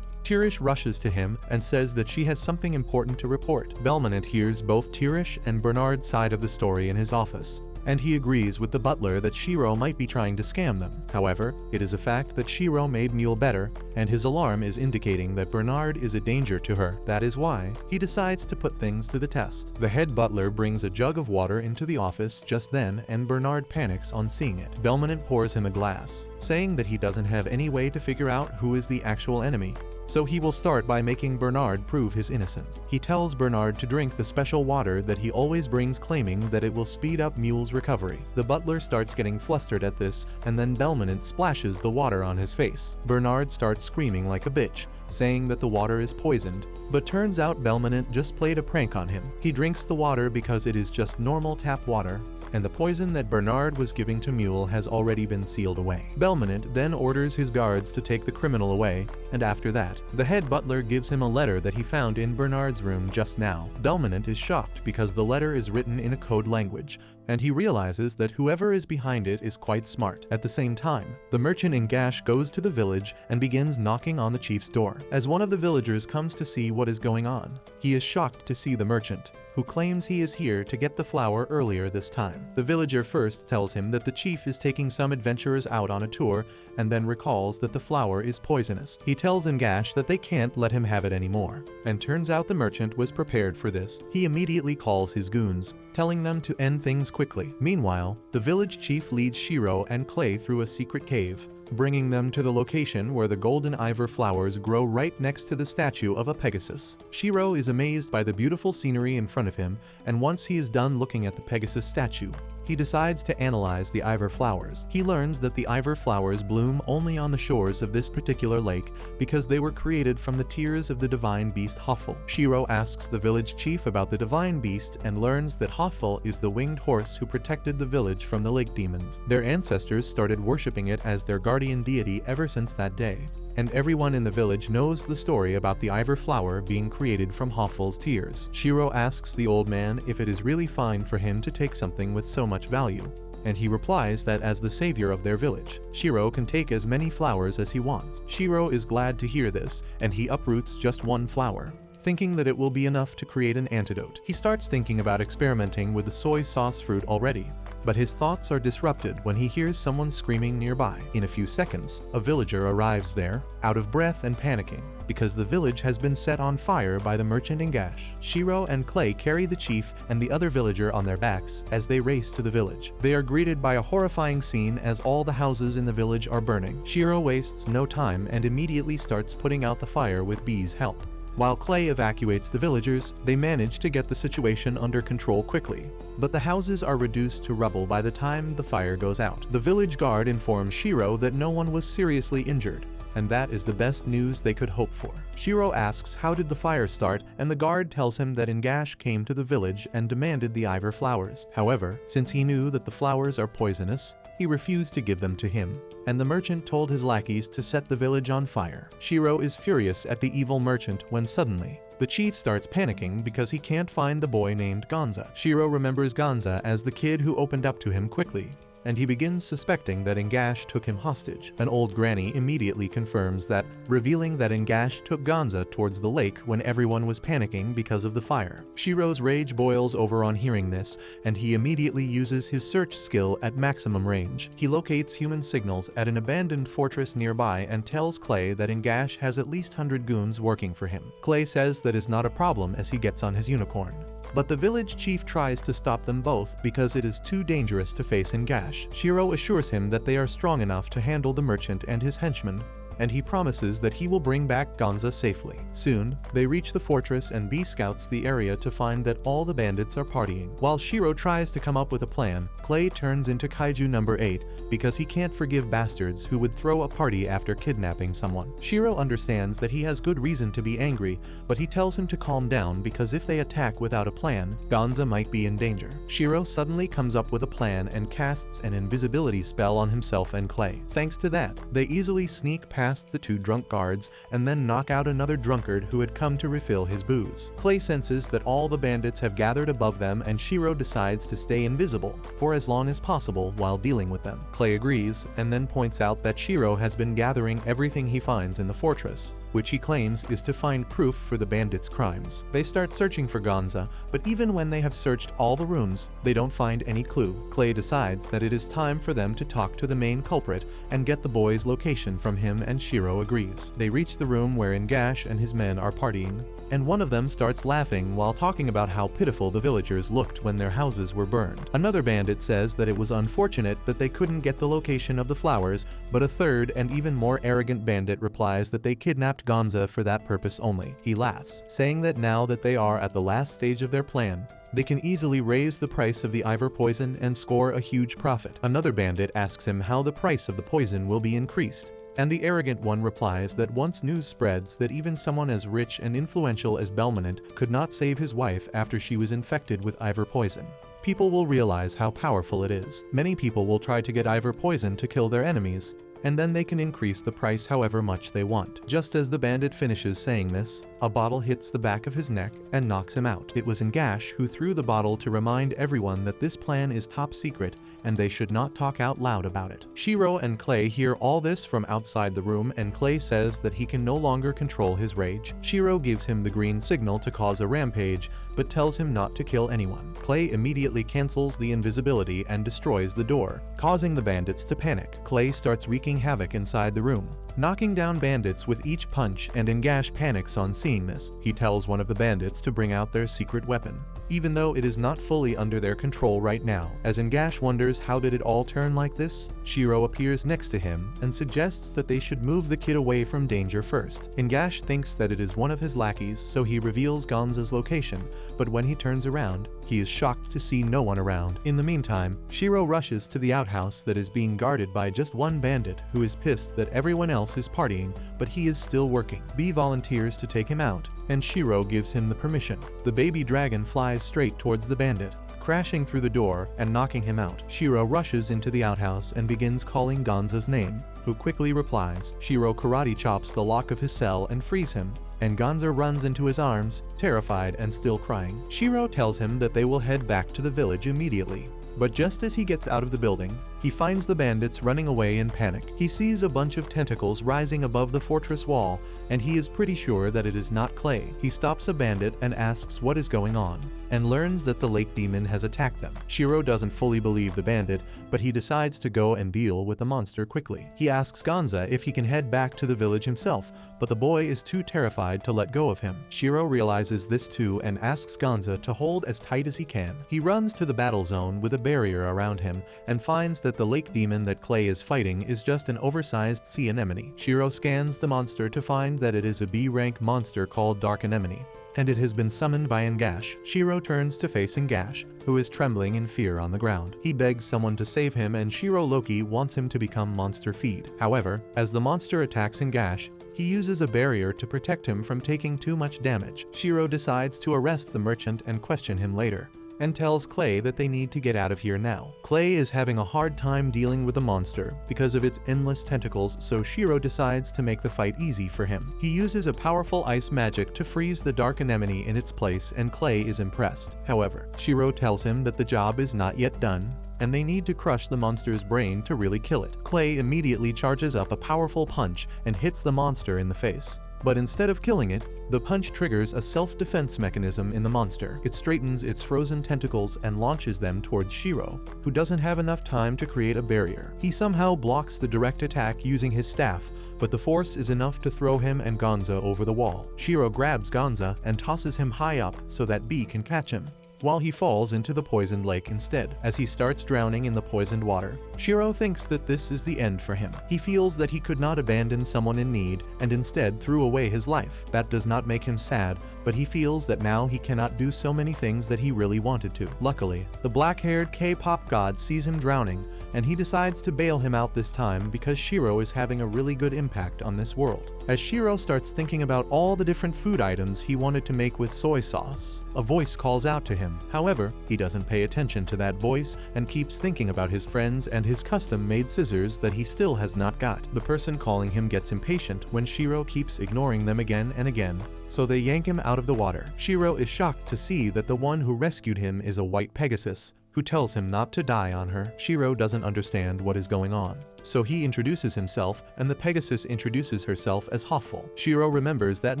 A: Tirish rushes to him and says that she has something important to report. Belmonent hears both Tirish and Bernard's side of the story in his office, and he agrees with the butler that Shiro might be trying to scam them. However, it is a fact that Shiro made Mule better, and his alarm is indicating that Bernard is a danger to her. That is why he decides to put things to the test. The head butler brings a jug of water into the office just then, and Bernard panics on seeing it. Belmonent pours him a glass, saying that he doesn't have any way to figure out who is the actual enemy, so he will start by making Bernard prove his innocence. He tells Bernard to drink the special water that he always brings, claiming that it will speed up Mule's recovery. The butler starts getting flustered at this, and then Belmonent splashes the water on his face. Bernard starts screaming like a bitch, saying that the water is poisoned, but turns out Belmonent just played a prank on him. He drinks the water because it is just normal tap water, and the poison that Bernard was giving to Mule has already been sealed away. Belmonent then orders his guards to take the criminal away, and after that, the head butler gives him a letter that he found in Bernard's room just now. Belmonent is shocked because the letter is written in a code language, and he realizes that whoever is behind it is quite smart. At the same time, the merchant in Gash goes to the village and begins knocking on the chief's door. As one of the villagers comes to see what is going on, he is shocked to see the merchant, who claims he is here to get the flower earlier this time. The villager first tells him that the chief is taking some adventurers out on a tour, and then recalls that the flower is poisonous. He tells Ngash that they can't let him have it anymore, and turns out the merchant was prepared for this. He immediately calls his goons, telling them to end things quickly. Meanwhile, the village chief leads Shiro and Clay through a secret cave, bringing them to the location where the golden ivory flowers grow right next to the statue of a Pegasus. Shiro is amazed by the beautiful scenery in front of him, and once he is done looking at the Pegasus statue, he decides to analyze the ivory flowers. He learns that the ivory flowers bloom only on the shores of this particular lake because they were created from the tears of the divine beast Hoffel. Shiro asks the village chief about the divine beast and learns that Hoffel is the winged horse who protected the village from the lake demons. Their ancestors started worshipping it as their guardian deity ever since that day, and everyone in the village knows the story about the ivory flower being created from Hoffel's tears. Shiro asks the old man if it is really fine for him to take something with so much value, and he replies that as the savior of their village, Shiro can take as many flowers as he wants. Shiro is glad to hear this, and he uproots just one flower, thinking that it will be enough to create an antidote. He starts thinking about experimenting with the soy sauce fruit already, but his thoughts are disrupted when he hears someone screaming nearby. In a few seconds, a villager arrives there, out of breath and panicking, because the village has been set on fire by the merchant Ngash. Shiro and Clay carry the chief and the other villager on their backs as they race to the village. They are greeted by a horrifying scene as all the houses in the village are burning. Shiro wastes no time and immediately starts putting out the fire with Bee's help. While Clay evacuates the villagers, they manage to get the situation under control quickly. But the houses are reduced to rubble by the time the fire goes out. The village guard informs Shiro that no one was seriously injured, and that is the best news they could hope for. Shiro asks how did the fire start, and the guard tells him that Ingash came to the village and demanded the ivory flowers. However, since he knew that the flowers are poisonous, he refused to give them to him, and the merchant told his lackeys to set the village on fire. Shiro is furious at the evil merchant when suddenly, the chief starts panicking because he can't find the boy named Gonza. Shiro remembers Gonza as the kid who opened up to him quickly, and he begins suspecting that Ingash took him hostage. An old granny immediately confirms that, revealing that Ingash took Gonza towards the lake when everyone was panicking because of the fire. Shiro's rage boils over on hearing this, and he immediately uses his search skill at maximum range. He locates human signals at an abandoned fortress nearby and tells Clay that Ingash has at least 100 goons working for him. Clay says that is not a problem as he gets on his unicorn. But the village chief tries to stop them both because it is too dangerous to face Ingash. Shiro assures him that they are strong enough to handle the merchant and his henchmen, and he promises that he will bring back Gonza safely. Soon, they reach the fortress and B scouts the area to find that all the bandits are partying. While Shiro tries to come up with a plan, Clay turns into Kaiju number 8 because he can't forgive bastards who would throw a party after kidnapping someone. Shiro understands that he has good reason to be angry, but he tells him to calm down because if they attack without a plan, Gonza might be in danger. Shiro suddenly comes up with a plan and casts an invisibility spell on himself and Clay. Thanks to that, they easily sneak past the two drunk guards and then knock out another drunkard who had come to refill his booze. Clay senses that all the bandits have gathered above them and Shiro decides to stay invisible for as long as possible while dealing with them. Clay agrees and then points out that Shiro has been gathering everything he finds in the fortress, which he claims is to find proof for the bandits' crimes. They start searching for Gonza, but even when they have searched all the rooms, they don't find any clue. Clay decides that it is time for them to talk to the main culprit and get the boy's location from him, and Shiro agrees. They reach the room where Ingash and his men are partying, and one of them starts laughing while talking about how pitiful the villagers looked when their houses were burned. Another bandit says that it was unfortunate that they couldn't get the location of the flowers, but a third and even more arrogant bandit replies that they kidnapped Gonza for that purpose only. He laughs, saying that now that they are at the last stage of their plan, they can easily raise the price of the ivory poison and score a huge profit. Another bandit asks him how the price of the poison will be increased, and the arrogant one replies that once news spreads that even someone as rich and influential as Belmonent could not save his wife after she was infected with ivory poison, people will realize how powerful it is. Many people will try to get ivory poison to kill their enemies, and then they can increase the price however much they want. Just as the bandit finishes saying this, a bottle hits the back of his neck and knocks him out. It was Ingash who threw the bottle to remind everyone that this plan is top secret and they should not talk out loud about it. Shiro and Clay hear all this from outside the room, and Clay says that he can no longer control his rage. Shiro gives him the green signal to cause a rampage, but tells him not to kill anyone. Clay immediately cancels the invisibility and destroys the door, causing the bandits to panic. Clay starts wreaking havoc inside the room, knocking down bandits with each punch, and Ingash panics on seeing this. He tells one of the bandits to bring out their secret weapon, even though it is not fully under their control right now. As Ingash wonders how did it all turn like this, Shiro appears next to him and suggests that they should move the kid away from danger first. Ingash thinks that it is one of his lackeys, so he reveals Gonza's location, but when he turns around, he is shocked to see no one around. In the meantime, Shiro rushes to the outhouse that is being guarded by just one bandit who is pissed that everyone else is partying, but he is still working. B volunteers to take him out, and Shiro gives him the permission. The baby dragon flies straight towards the bandit, crashing through the door and knocking him out. Shiro rushes into the outhouse and begins calling Gonza's name, who quickly replies. Shiro karate chops the lock of his cell and frees him, and Gonza runs into his arms, terrified and still crying. Shiro tells him that they will head back to the village immediately. But just as he gets out of the building, he finds the bandits running away in panic. He sees a bunch of tentacles rising above the fortress wall, and he is pretty sure that it is not Clay. He stops a bandit and asks what is going on, and learns that the lake demon has attacked them. Shiro doesn't fully believe the bandit, but he decides to go and deal with the monster quickly. He asks Gonza if he can head back to the village himself, but the boy is too terrified to let go of him. Shiro realizes this too and asks Gonza to hold as tight as he can. He runs to the battle zone with a barrier around him and finds that that the lake demon that Clay is fighting is just an oversized sea anemone. Shiro scans the monster to find that it is a B-rank monster called Dark Anemone, and it has been summoned by Ngash. Shiro turns to face Ngash, who is trembling in fear on the ground. He begs someone to save him, and Shiro Loki wants him to become monster feed. However, as the monster attacks Ngash, he uses a barrier to protect him from taking too much damage. Shiro decides to arrest the merchant and question him later, and tells Clay that they need to get out of here now. Clay is having a hard time dealing with the monster because of its endless tentacles, so Shiro decides to make the fight easy for him. He uses a powerful ice magic to freeze the Dark Anemone in its place, and Clay is impressed. However, Shiro tells him that the job is not yet done, and they need to crush the monster's brain to really kill it. Clay immediately charges up a powerful punch and hits the monster in the face. But instead of killing it, the punch triggers a self-defense mechanism in the monster. It straightens its frozen tentacles and launches them towards Shiro, who doesn't have enough time to create a barrier. He somehow blocks the direct attack using his staff, but the force is enough to throw him and Gonza over the wall. Shiro grabs Gonza and tosses him high up so that B can catch him, while he falls into the poisoned lake instead. As he starts drowning in the poisoned water, Shiro thinks that this is the end for him. He feels that he could not abandon someone in need and instead threw away his life. That does not make him sad, but he feels that now he cannot do so many things that he really wanted to. Luckily, the black-haired K-pop god sees him drowning, and he decides to bail him out this time because Shiro is having a really good impact on this world. As Shiro starts thinking about all the different food items he wanted to make with soy sauce, a voice calls out to him. However, he doesn't pay attention to that voice and keeps thinking about his friends and his custom-made scissors that he still has not got. The person calling him gets impatient when Shiro keeps ignoring them again and again, so they yank him out of the water. Shiro is shocked to see that the one who rescued him is a white Pegasus, who tells him not to die on her. Shiro doesn't understand what is going on, so he introduces himself, and the Pegasus introduces herself as Hoffel. Shiro remembers that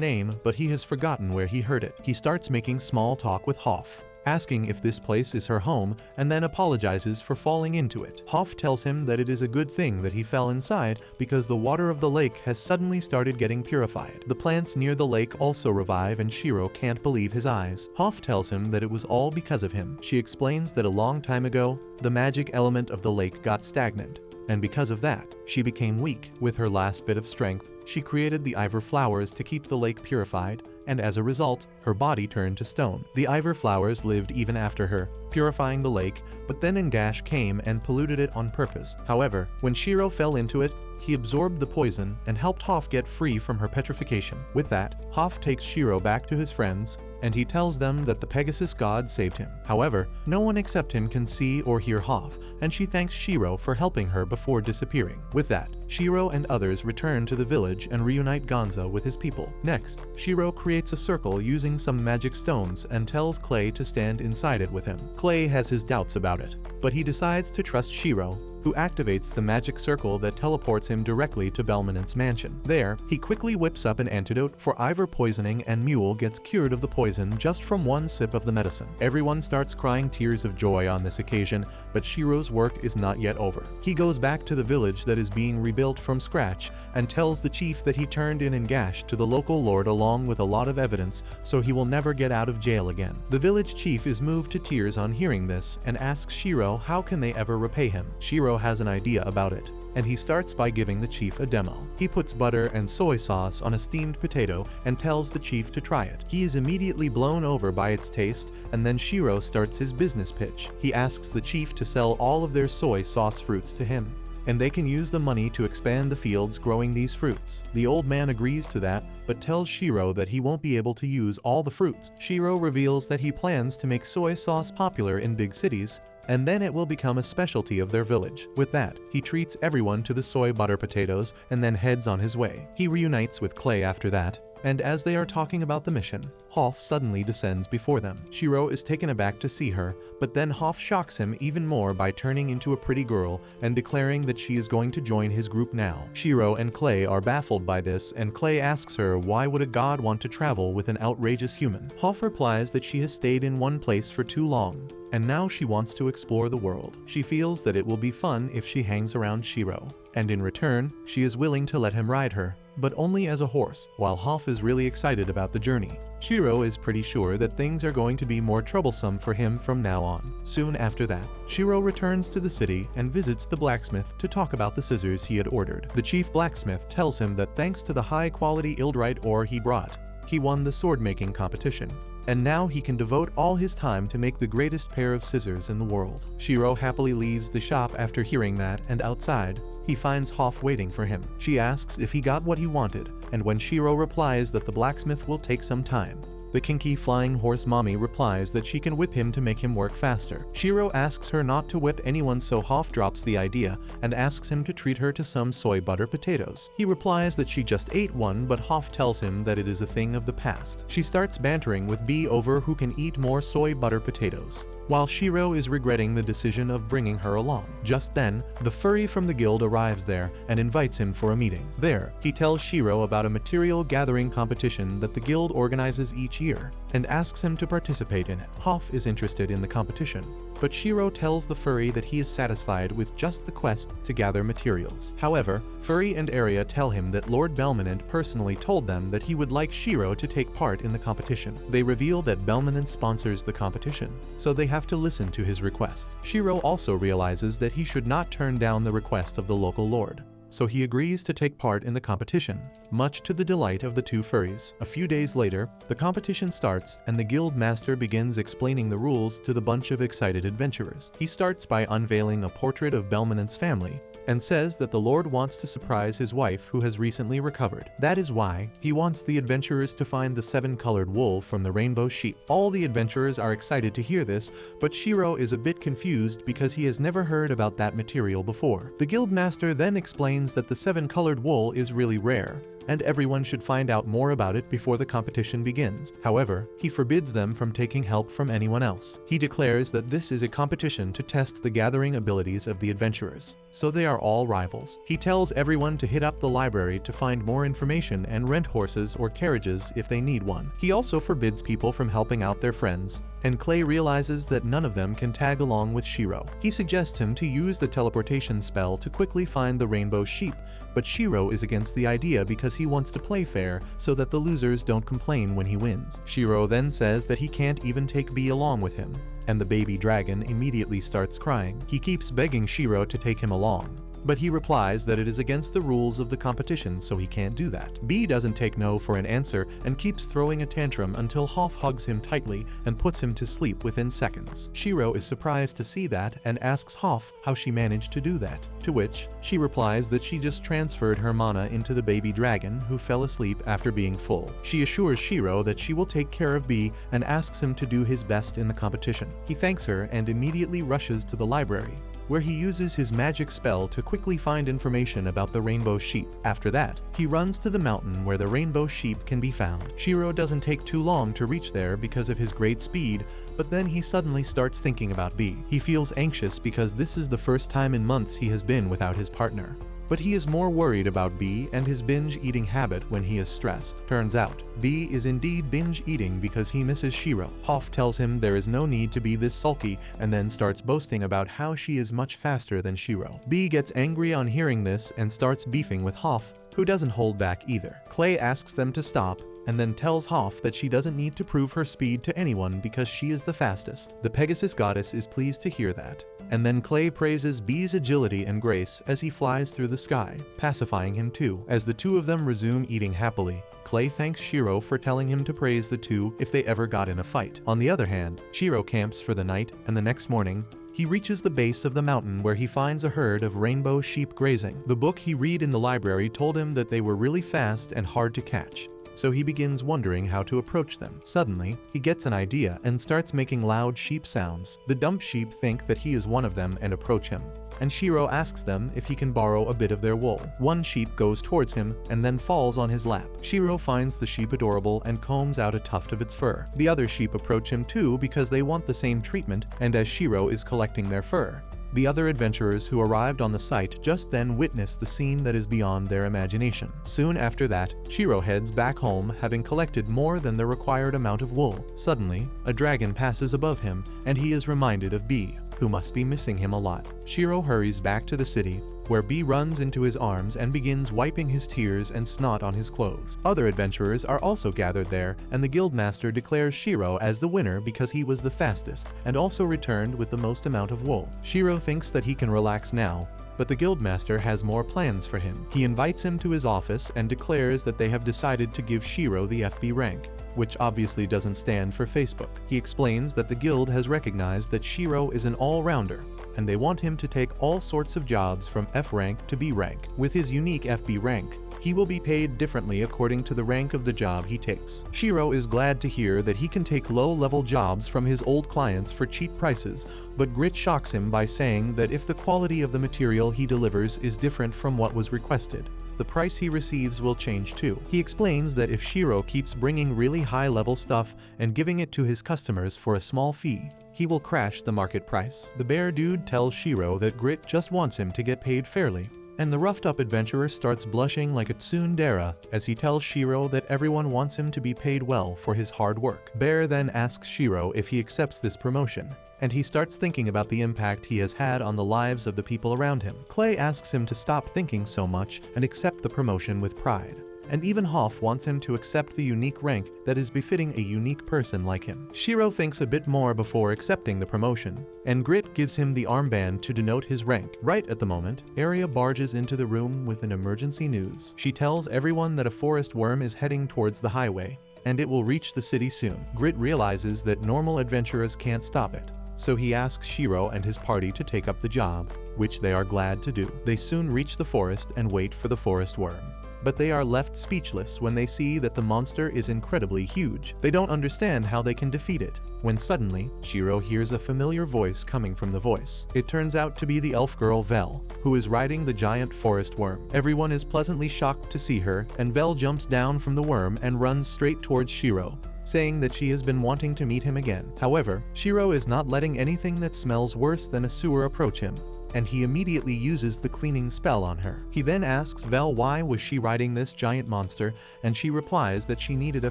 A: name, but he has forgotten where he heard it. He starts making small talk with Hoff, asking if this place is her home, and then apologizes for falling into it. Hoff tells him that it is a good thing that he fell inside because the water of the lake has suddenly started getting purified. The plants near the lake also revive, and Shiro can't believe his eyes. Hoff tells him that it was all because of him. She explains that a long time ago, the magic element of the lake got stagnant, and because of that, she became weak. With her last bit of strength, she created the Ivor flowers to keep the lake purified, and as a result, her body turned to stone. The Ivor flowers lived even after her, purifying the lake, but then Ngash came and polluted it on purpose. However, when Shiro fell into it, he absorbed the poison and helped Hoff get free from her petrification. With that, Hoff takes Shiro back to his friends, and he tells them that the Pegasus god saved him. However, no one except him can see or hear Hoff, and she thanks Shiro for helping her before disappearing. With that, Shiro and others return to the village and reunite Gonza with his people. Next, Shiro creates a circle using some magic stones and tells Clay to stand inside it with him. Clay has his doubts about it, but he decides to trust Shiro, who activates the magic circle that teleports him directly to Belmanent's mansion. There, he quickly whips up an antidote for Ivor poisoning, and Mule gets cured of the poison just from one sip of the medicine. Everyone starts crying tears of joy on this occasion, but Shiro's work is not yet over. He goes back to the village that is being rebuilt from scratch and tells the chief that he turned in Ngash to the local lord along with a lot of evidence, so he will never get out of jail again. The village chief is moved to tears on hearing this and asks Shiro how can they ever repay him. Shiro has an idea about it, and he starts by giving the chief a demo. He puts butter and soy sauce on a steamed potato and tells the chief to try it. He is immediately blown over by its taste, and then Shiro starts his business pitch. He asks the chief to sell all of their soy sauce fruits to him, and they can use the money to expand the fields growing these fruits. The old man agrees to that, but tells Shiro that he won't be able to use all the fruits. Shiro reveals that he plans to make soy sauce popular in big cities, and then it will become a specialty of their village. With that, he treats everyone to the soy butter potatoes and then heads on his way. He reunites with Clay after that, and as they are talking about the mission, Hoff suddenly descends before them. Shiro is taken aback to see her, but then Hoff shocks him even more by turning into a pretty girl and declaring that she is going to join his group now. Shiro and Clay are baffled by this, and Clay asks her why would a god want to travel with an outrageous human. Hoff replies that she has stayed in one place for too long, and now she wants to explore the world. She feels that it will be fun if she hangs around Shiro, and in return, she is willing to let him ride her, but only as a horse, while Hoff is really excited about the journey. Shiro is pretty sure that things are going to be more troublesome for him from now on. Soon after that, Shiro returns to the city and visits the blacksmith to talk about the scissors he had ordered. The chief blacksmith tells him that thanks to the high-quality Ildrite ore he brought, he won the sword-making competition, and now he can devote all his time to make the greatest pair of scissors in the world. Shiro happily leaves the shop after hearing that, and outside, he finds Hoff waiting for him. She asks if he got what he wanted, and when Shiro replies that the blacksmith will take some time, the kinky flying horse mommy replies that she can whip him to make him work faster. Shiro asks her not to whip anyone, so Hoff drops the idea and asks him to treat her to some soy butter potatoes. He replies that she just ate one, but Hoff tells him that it is a thing of the past. She starts bantering with B over who can eat more soy butter potatoes, while Shiro is regretting the decision of bringing her along. Just then, the furry from the guild arrives there and invites him for a meeting. There, he tells Shiro about a material gathering competition that the guild organizes each year and asks him to participate in it. Hoff is interested in the competition, but Shiro tells the furry that he is satisfied with just the quests to gather materials. However, Furry and Area tell him that Lord Belmanent personally told them that he would like Shiro to take part in the competition. They reveal that Belmanent sponsors the competition, so they have to listen to his requests. Shiro also realizes that he should not turn down the request of the local lord, so he agrees to take part in the competition, much to the delight of the two furries. A few days later, the competition starts and the guild master begins explaining the rules to the bunch of excited adventurers. He starts by unveiling a portrait of Belmanent's family and says that the lord wants to surprise his wife who has recently recovered. That is why he wants the adventurers to find the 7-colored wool from the rainbow sheep. All the adventurers are excited to hear this, but Shiro is a bit confused because he has never heard about that material before. The guild master then explains that the 7-colored wool is really rare, and everyone should find out more about it before the competition begins. However, he forbids them from taking help from anyone else. He declares that this is a competition to test the gathering abilities of the adventurers, so they are all rivals. He tells everyone to hit up the library to find more information and rent horses or carriages if they need one. He also forbids people from helping out their friends, and Clay realizes that none of them can tag along with Shiro. He suggests him to use the teleportation spell to quickly find the rainbow sheep, but Shiro is against the idea because he wants to play fair so that the losers don't complain when he wins. Shiro then says that he can't even take B along with him, and the baby dragon immediately starts crying. He keeps begging Shiro to take him along, but he replies that it is against the rules of the competition, so he can't do that. B doesn't take no for an answer and keeps throwing a tantrum until Hoff hugs him tightly and puts him to sleep within seconds. Shiro is surprised to see that and asks Hoff how she managed to do that, to which she replies that she just transferred her mana into the baby dragon who fell asleep after being full. She assures Shiro that she will take care of B and asks him to do his best in the competition. He thanks her and immediately rushes to the library, where he uses his magic spell to quickly find information about the rainbow sheep. After that, he runs to the mountain where the rainbow sheep can be found. Shiro doesn't take too long to reach there because of his great speed, but then he suddenly starts thinking about B. He feels anxious because this is the first time in months he has been without his partner. But he is more worried about B and his binge-eating habit when he is stressed. Turns out, B is indeed binge-eating because he misses Shiro. Hoff tells him there is no need to be this sulky and then starts boasting about how she is much faster than Shiro. B gets angry on hearing this and starts beefing with Hoff, who doesn't hold back either. Clay asks them to stop and then tells Hoff that she doesn't need to prove her speed to anyone because she is the fastest. The Pegasus goddess is pleased to hear that, and then Clay praises B's agility and grace as he flies through the sky, pacifying him too. As the two of them resume eating happily, Clay thanks Shiro for telling him to praise the two if they ever got in a fight. On the other hand, Shiro camps for the night, and the next morning, he reaches the base of the mountain where he finds a herd of rainbow sheep grazing. The book he read in the library told him that they were really fast and hard to catch, so he begins wondering how to approach them. Suddenly, he gets an idea and starts making loud sheep sounds. The dumb sheep think that he is one of them and approach him, and Shiro asks them if he can borrow a bit of their wool. One sheep goes towards him and then falls on his lap. Shiro finds the sheep adorable and combs out a tuft of its fur. The other sheep approach him too because they want the same treatment, and as Shiro is collecting their fur, the other adventurers who arrived on the site just then witness the scene that is beyond their imagination. Soon after that, Shiro heads back home having collected more than the required amount of wool. Suddenly, a dragon passes above him and he is reminded of B. who must be missing him a lot. Shiro hurries back to the city, where B runs into his arms and begins wiping his tears and snot on his clothes. Other adventurers are also gathered there, and the guildmaster declares Shiro as the winner because he was the fastest, and also returned with the most amount of wool. Shiro thinks that he can relax now, but the guildmaster has more plans for him. He invites him to his office and declares that they have decided to give Shiro the FB rank, which obviously doesn't stand for Facebook. He explains that the guild has recognized that Shiro is an all-rounder, and they want him to take all sorts of jobs from F rank to B rank. With his unique FB rank, he will be paid differently according to the rank of the job he takes. Shiro is glad to hear that he can take low-level jobs from his old clients for cheap prices, but Grit shocks him by saying that if the quality of the material he delivers is different from what was requested, the price he receives will change too. He explains that if Shiro keeps bringing really high-level stuff and giving it to his customers for a small fee, he will crash the market price. The bear dude tells Shiro that Grit just wants him to get paid fairly, and the roughed-up adventurer starts blushing like a tsundere as he tells Shiro that everyone wants him to be paid well for his hard work. Bear then asks Shiro if he accepts this promotion, and he starts thinking about the impact he has had on the lives of the people around him. Clay asks him to stop thinking so much and accept the promotion with pride. And even Hoff wants him to accept the unique rank that is befitting a unique person like him. Shiro thinks a bit more before accepting the promotion, and Grit gives him the armband to denote his rank. Right at the moment, Arya barges into the room with an emergency news. She tells everyone that a forest worm is heading towards the highway, and it will reach the city soon. Grit realizes that normal adventurers can't stop it, so he asks Shiro and his party to take up the job, which they are glad to do. They soon reach the forest and wait for the forest worm, but they are left speechless when they see that the monster is incredibly huge. They don't understand how they can defeat it, when suddenly, Shiro hears a familiar voice coming from the voice. It turns out to be the elf girl Vel, who is riding the giant forest worm. Everyone is pleasantly shocked to see her, and Vel jumps down from the worm and runs straight towards Shiro, saying that she has been wanting to meet him again. However, Shiro is not letting anything that smells worse than a sewer approach him, and he immediately uses the cleaning spell on her. He then asks Vel why was she riding this giant monster, and she replies that she needed a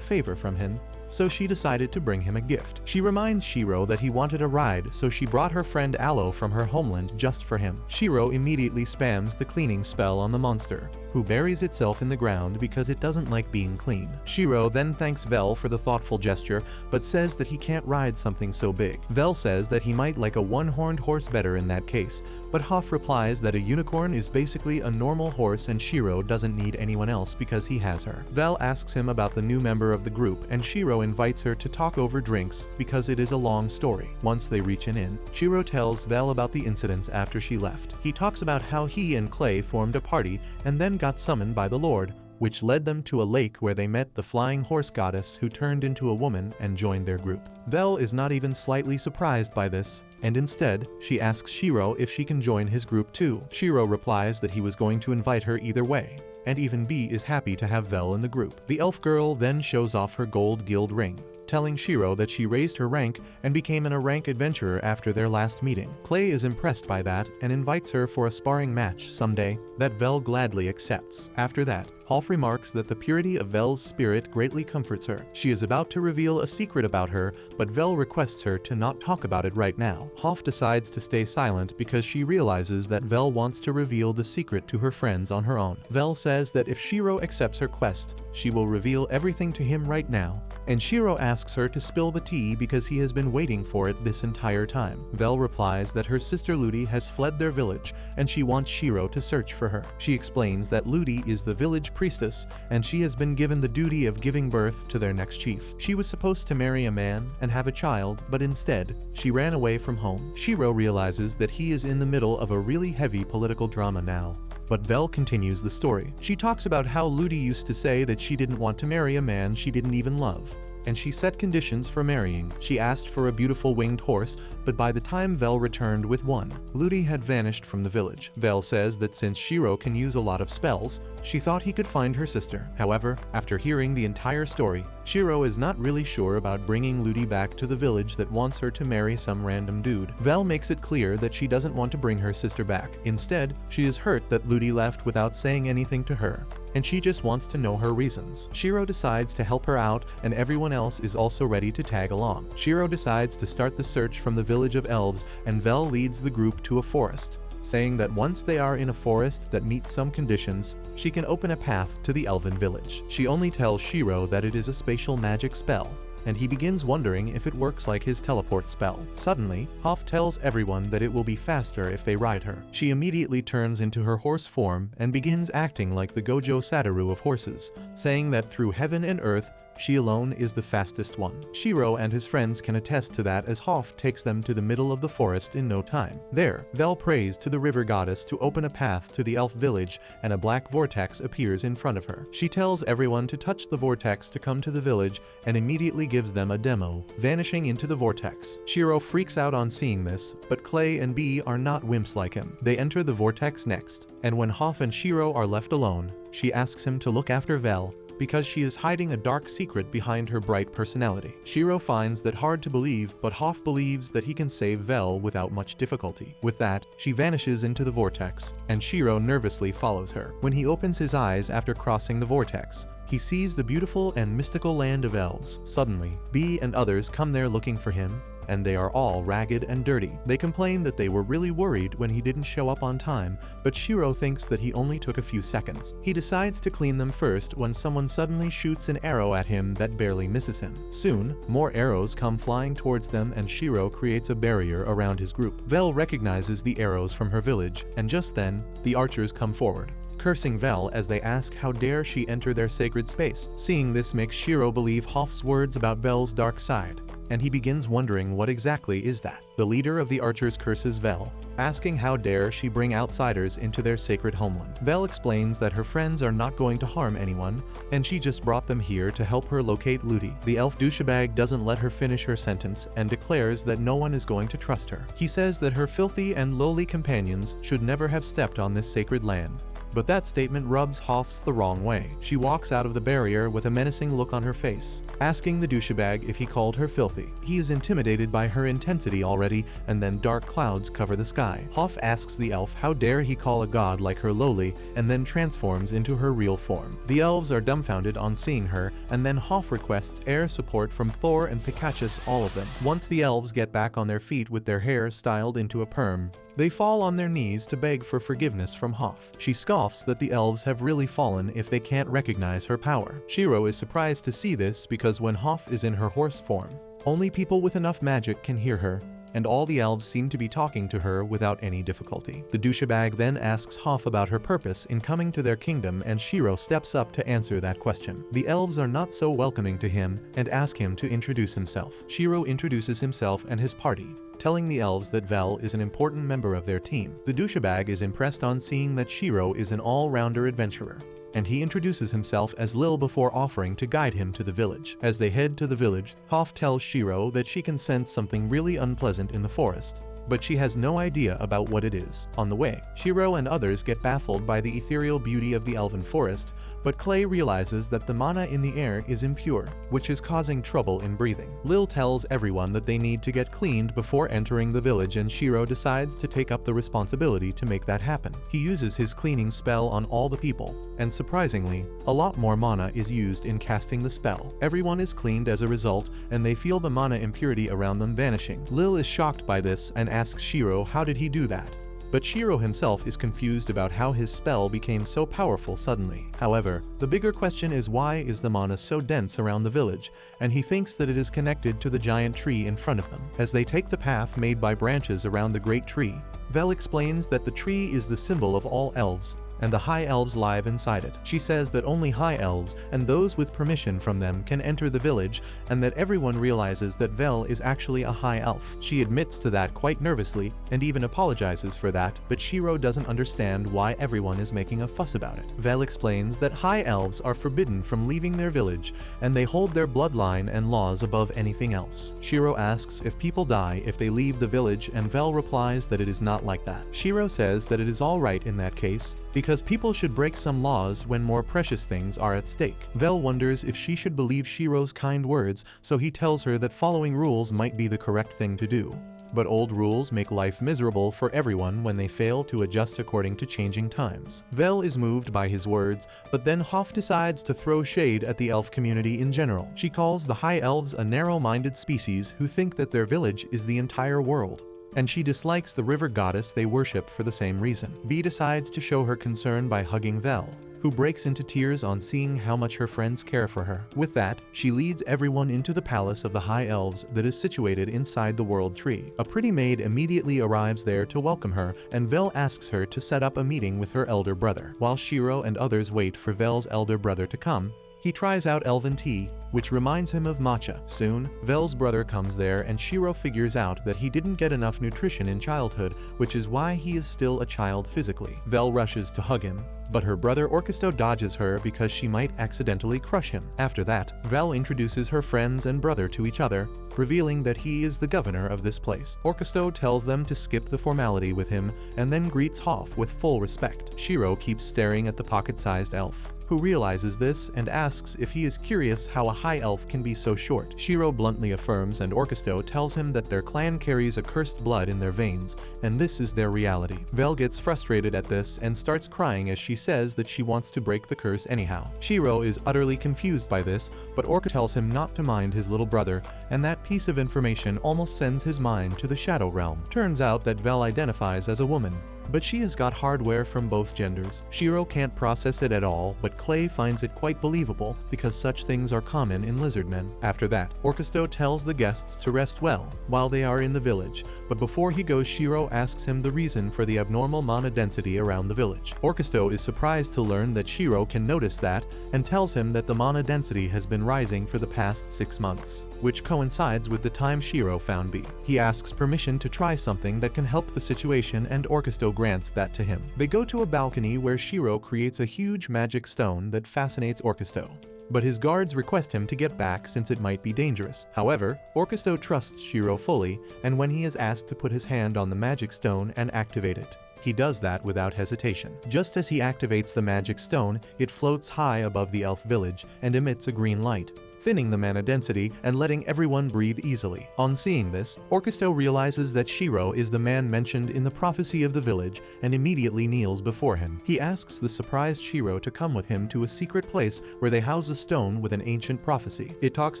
A: favor from him, so she decided to bring him a gift. She reminds Shiro that he wanted a ride, so she brought her friend Aloe from her homeland just for him. Shiro immediately spams the cleaning spell on the monster, who buries itself in the ground because it doesn't like being clean. Shiro then thanks Vel for the thoughtful gesture, but says that he can't ride something so big. Vel says that he might like a one-horned horse better in that case, but Hoff replies that a unicorn is basically a normal horse and Shiro doesn't need anyone else because he has her. Vel asks him about the new member of the group, and Shiro invites her to talk over drinks because it is a long story. Once they reach an inn, Shiro tells Vel about the incidents after she left. He talks about how he and Clay formed a party and then got summoned by the Lord, which led them to a lake where they met the flying horse goddess who turned into a woman and joined their group. Vel is not even slightly surprised by this, and instead, she asks Shiro if she can join his group too. Shiro replies that he was going to invite her either way, and even B is happy to have Vel in the group. The elf girl then shows off her gold guild ring, telling Shiro that she raised her rank and became an A-rank adventurer after their last meeting. Clay is impressed by that and invites her for a sparring match someday that Vel gladly accepts. After that, Hoff remarks that the purity of Vel's spirit greatly comforts her. She is about to reveal a secret about her, but Vel requests her to not talk about it right now. Hoff decides to stay silent because she realizes that Vel wants to reveal the secret to her friends on her own. Vel says that if Shiro accepts her quest, she will reveal everything to him right now, and Shiro asks her to spill the tea because he has been waiting for it this entire time. Vel replies that her sister Ludi has fled their village and she wants Shiro to search for her. She explains that Ludi is the village priestess and she has been given the duty of giving birth to their next chief. She was supposed to marry a man and have a child, but instead, she ran away from home. Shiro realizes that he is in the middle of a really heavy political drama now, but Vel continues the story. She talks about how Ludi used to say that she didn't want to marry a man she didn't even love, and she set conditions for marrying. She asked for a beautiful winged horse, but by the time Vel returned with one, Ludi had vanished from the village. Vel says that since Shiro can use a lot of spells, she thought he could find her sister. However, after hearing the entire story, Shiro is not really sure about bringing Ludi back to the village that wants her to marry some random dude. Vel makes it clear that she doesn't want to bring her sister back. Instead, she is hurt that Ludi left without saying anything to her, and she just wants to know her reasons. Shiro decides to help her out, and everyone else is also ready to tag along. Shiro decides to start the search from the village of elves, and Vel leads the group to a forest, saying that once they are in a forest that meets some conditions, she can open a path to the elven village. She only tells Shiro that it is a spatial magic spell, and he begins wondering if it works like his teleport spell. Suddenly, Hoff tells everyone that it will be faster if they ride her. She immediately turns into her horse form and begins acting like the Gojo Satoru of horses, saying that through heaven and earth, she alone is the fastest one. Shiro and his friends can attest to that as Hoff takes them to the middle of the forest in no time. There, Vel prays to the river goddess to open a path to the elf village, and a black vortex appears in front of her. She tells everyone to touch the vortex to come to the village and immediately gives them a demo, vanishing into the vortex. Shiro freaks out on seeing this, but Clay and Bee are not wimps like him. They enter the vortex next, and when Hoff and Shiro are left alone, she asks him to look after Vel, because she is hiding a dark secret behind her bright personality. Shiro finds that hard to believe, but Hoff believes that he can save Vel without much difficulty. With that, she vanishes into the vortex, and Shiro nervously follows her. When he opens his eyes after crossing the vortex, he sees the beautiful and mystical land of elves. Suddenly, Bee and others come there looking for him, and they are all ragged and dirty. They complain that they were really worried when he didn't show up on time, but Shiro thinks that he only took a few seconds. He decides to clean them first when someone suddenly shoots an arrow at him that barely misses him. Soon, more arrows come flying towards them, and Shiro creates a barrier around his group. Vel recognizes the arrows from her village, and just then, the archers come forward, cursing Vel as they ask how dare she enter their sacred space. Seeing this makes Shiro believe Hoff's words about Vel's dark side, and he begins wondering what exactly is that. The leader of the archers curses Vel, asking how dare she bring outsiders into their sacred homeland. Vel explains that her friends are not going to harm anyone, and she just brought them here to help her locate Ludi. The elf douchebag doesn't let her finish her sentence and declares that no one is going to trust her. He says that her filthy and lowly companions should never have stepped on this sacred land. But that statement rubs Hoffs the wrong way. She walks out of the barrier with a menacing look on her face, asking the douchebag if he called her filthy. He is intimidated by her intensity already, and then dark clouds cover the sky. Hoff asks the elf how dare he call a god like her lowly, and then transforms into her real form. The elves are dumbfounded on seeing her, and then Hoff requests air support from Thor and Picachus, all of them. Once the elves get back on their feet with their hair styled into a perm, they fall on their knees to beg for forgiveness from Hoff. She scoffs that the elves have really fallen if they can't recognize her power. Shiro is surprised to see this because when Hoff is in her horse form, only people with enough magic can hear her, and all the elves seem to be talking to her without any difficulty. The douchebag then asks Hoff about her purpose in coming to their kingdom, and Shiro steps up to answer that question. The elves are not so welcoming to him and ask him to introduce himself. Shiro introduces himself and his party, telling the elves that Vel is an important member of their team. The douchebag is impressed on seeing that Shiro is an all-rounder adventurer, and he introduces himself as Lil before offering to guide him to the village. As they head to the village, Hoff tells Shiro that she can sense something really unpleasant in the forest, but she has no idea about what it is. On the way, Shiro and others get baffled by the ethereal beauty of the elven forest, but Clay realizes that the mana in the air is impure, which is causing trouble in breathing. Lil tells everyone that they need to get cleaned before entering the village, and Shiro decides to take up the responsibility to make that happen. He uses his cleaning spell on all the people, and surprisingly, a lot more mana is used in casting the spell. Everyone is cleaned as a result, and they feel the mana impurity around them vanishing. Lil is shocked by this and asks Shiro how did he do that. But Shiro himself is confused about how his spell became so powerful suddenly. However, the bigger question is why is the mana so dense around the village, and he thinks that it is connected to the giant tree in front of them. As they take the path made by branches around the great tree, Vel explains that the tree is the symbol of all elves, and the high elves live inside it. She says that only high elves and those with permission from them can enter the village, and that everyone realizes that Vel is actually a high elf. She admits to that quite nervously and even apologizes for that, but Shiro doesn't understand why everyone is making a fuss about it. Vel explains that high elves are forbidden from leaving their village, and they hold their bloodline and laws above anything else. Shiro asks if people die if they leave the village, and Vel replies that it is not like that. Shiro says that it is alright in that case, because people should break some laws when more precious things are at stake. Vel wonders if she should believe Shiro's kind words, so he tells her that following rules might be the correct thing to do. but old rules make life miserable for everyone when they fail to adjust according to changing times. Vel is moved by his words, but then Hoff decides to throw shade at the elf community in general. She calls the High Elves a narrow-minded species who think that their village is the entire world, and she dislikes the river goddess they worship for the same reason. Bee decides to show her concern by hugging Vel, who breaks into tears on seeing how much her friends care for her. With that, she leads everyone into the palace of the High Elves that is situated inside the World Tree. A pretty maid immediately arrives there to welcome her, and Vel asks her to set up a meeting with her elder brother. While Shiro and others wait for Vel's elder brother to come, he tries out elven tea, which reminds him of matcha. Soon, Vel's brother comes there and Shiro figures out that he didn't get enough nutrition in childhood, which is why he is still a child physically. Vel rushes to hug him, but her brother Orkisto dodges her because she might accidentally crush him. After that, Vel introduces her friends and brother to each other, revealing that he is the governor of this place. Orkisto tells them to skip the formality with him and then greets Hoff with full respect. Shiro keeps staring at the pocket-sized elf, who realizes this and asks if he is curious how a high elf can be so short. Shiro bluntly affirms, and Orkisto tells him that their clan carries a cursed blood in their veins, and this is their reality. Vel gets frustrated at this and starts crying as she says that she wants to break the curse anyhow. Shiro is utterly confused by this, but Orkisto tells him not to mind his little brother, and that piece of information almost sends his mind to the Shadow Realm. Turns out that Vel identifies as a woman, but she has got hardware from both genders. Shiro can't process it at all, but Clay finds it quite believable because such things are common in lizard men. After that, Orkisto tells the guests to rest well while they are in the village, but before he goes, Shiro asks him the reason for the abnormal mana density around the village. Orkisto is surprised to learn that Shiro can notice that and tells him that the mana density has been rising for the past 6 months, which coincides with the time Shiro found Bee. He asks permission to try something that can help the situation, and Orkisto grants that to him. They go to a balcony where Shiro creates a huge magic stone that fascinates Orkisto, but his guards request him to get back since it might be dangerous. However, Orkisto trusts Shiro fully, and when he is asked to put his hand on the magic stone and activate it, he does that without hesitation. Just as he activates the magic stone, it floats high above the elf village and emits a green light, thinning the mana density and letting everyone breathe easily. On seeing this, Orkisto realizes that Shiro is the man mentioned in the prophecy of the village and immediately kneels before him. He asks the surprised Shiro to come with him to a secret place where they house a stone with an ancient prophecy. It talks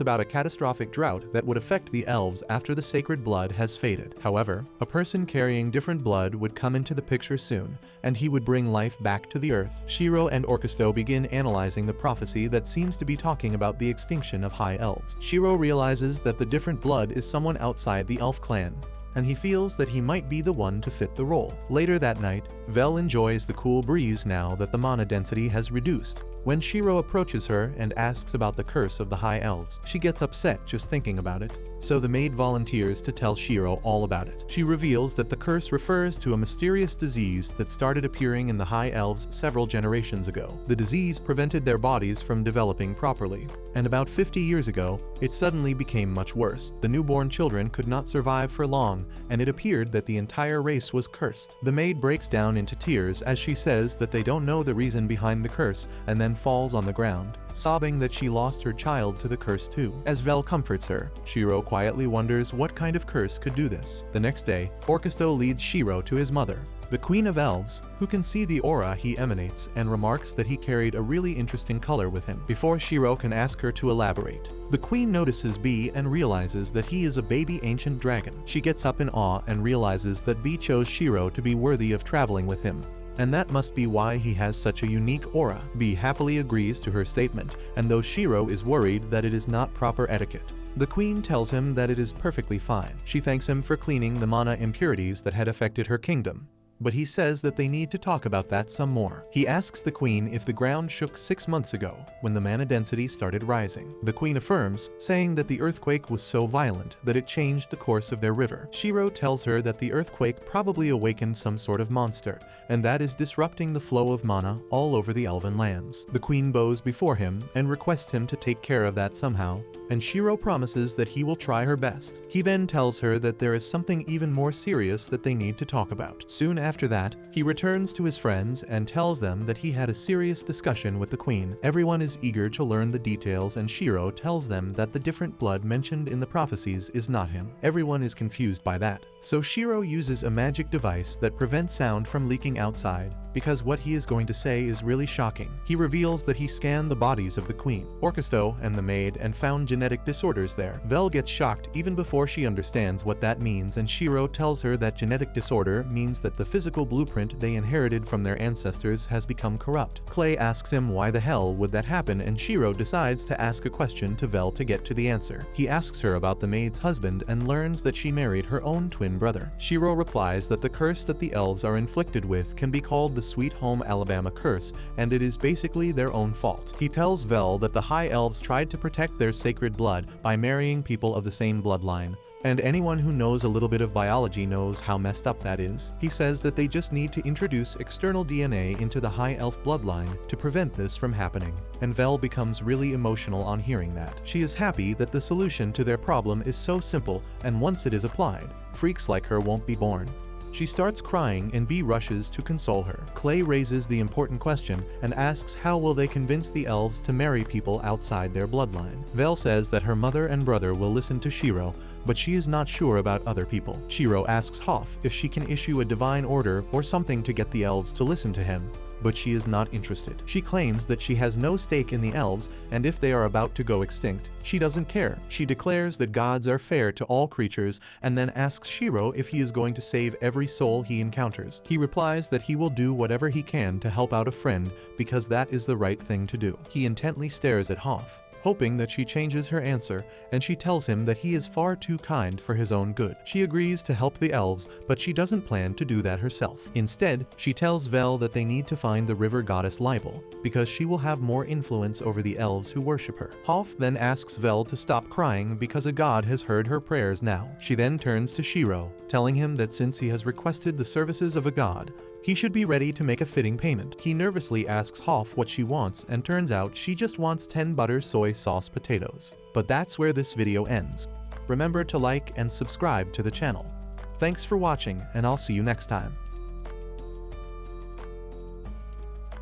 A: about a catastrophic drought that would affect the elves after the sacred blood has faded. However, a person carrying different blood would come into the picture soon, and he would bring life back to the earth. Shiro and Orkisto begin analyzing the prophecy that seems to be talking about the extinction of high elves. Shiro realizes that the different blood is someone outside the elf clan, and he feels that he might be the one to fit the role. Later that night, Vel enjoys the cool breeze now that the mana density has reduced. When Shiro approaches her and asks about the curse of the high elves, she gets upset just thinking about it, so the maid volunteers to tell Shiro all about it. She reveals that the curse refers to a mysterious disease that started appearing in the high elves several generations ago. The disease prevented their bodies from developing properly, and about 50 years ago, it suddenly became much worse. The newborn children could not survive for long, and it appeared that the entire race was cursed. The maid breaks down into tears as she says that they don't know the reason behind the curse, and then falls on the ground, sobbing that she lost her child to the curse too. As Vel comforts her, Shiro quietly wonders what kind of curse could do this. The next day, Orkisto leads Shiro to his mother, the Queen of Elves, who can see the aura he emanates and remarks that he carried a really interesting color with him. Before Shiro can ask her to elaborate, the Queen notices Bee and realizes that he is a baby ancient dragon. She gets up in awe and realizes that Bee chose Shiro to be worthy of traveling with him, and that must be why he has such a unique aura. Bee happily agrees to her statement, and though Shiro is worried that it is not proper etiquette, the Queen tells him that it is perfectly fine. She thanks him for cleaning the mana impurities that had affected her kingdom, but he says that they need to talk about that some more. He asks the Queen if the ground shook 6 months ago when the mana density started rising. The Queen affirms, saying that the earthquake was so violent that it changed the course of their river. Shiro tells her that the earthquake probably awakened some sort of monster, and that is disrupting the flow of mana all over the elven lands. The Queen bows before him and requests him to take care of that somehow, and Shiro promises that he will try her best. He then tells her that there is something even more serious that they need to talk about. Soon after that, he returns to his friends and tells them that he had a serious discussion with the Queen. Everyone is eager to learn the details, and Shiro tells them that the different blood mentioned in the prophecies is not him. Everyone is confused by that, So Shiro uses a magic device that prevents sound from leaking outside, because what he is going to say is really shocking. He reveals that he scanned the bodies of the queen, Orchesto, and the maid and found genetic disorders there. Vel gets shocked even before she understands what that means, and Shiro tells her that genetic disorder means that the physical blueprint they inherited from their ancestors has become corrupt. Clay asks him why the hell would that happen, and Shiro decides to ask a question to Vel to get to the answer. He asks her about the maid's husband and learns that she married her own twin brother. Shiro replies that the curse that the elves are inflicted with can be called the Sweet Home Alabama curse, and it is basically their own fault. He tells Vel that the High Elves tried to protect their sacred blood by marrying people of the same bloodline, and anyone who knows a little bit of biology knows how messed up that is. He says that they just need to introduce external DNA into the High Elf bloodline to prevent this from happening. And Vel becomes really emotional on hearing that. She is happy that the solution to their problem is so simple, and once it is applied, freaks like her won't be born. She starts crying and Bee rushes to console her. Clay raises the important question and asks how will they convince the elves to marry people outside their bloodline. Vel says that her mother and brother will listen to Shiro, but she is not sure about other people. Shiro asks Hoff if she can issue a divine order or something to get the elves to listen to him, but she is not interested. She claims that she has no stake in the elves, and if they are about to go extinct, she doesn't care. She declares that gods are fair to all creatures and then asks Shiro if he is going to save every soul he encounters. He replies that he will do whatever he can to help out a friend because that is the right thing to do. He intently stares at Hoff, hoping that she changes her answer, and she tells him that he is far too kind for his own good. She agrees to help the elves, but she doesn't plan to do that herself. Instead, she tells Vel that they need to find the river goddess Libel, because she will have more influence over the elves who worship her. Hoff then asks Vel to stop crying because a god has heard her prayers now. She then turns to Shiro, telling him that since he has requested the services of a god, he should be ready to make a fitting payment. He nervously asks Hoff what she wants, and turns out she just wants 10 butter soy sauce potatoes. But that's where this video ends. Remember to like and subscribe to the channel. Thanks for watching, and I'll see you next time.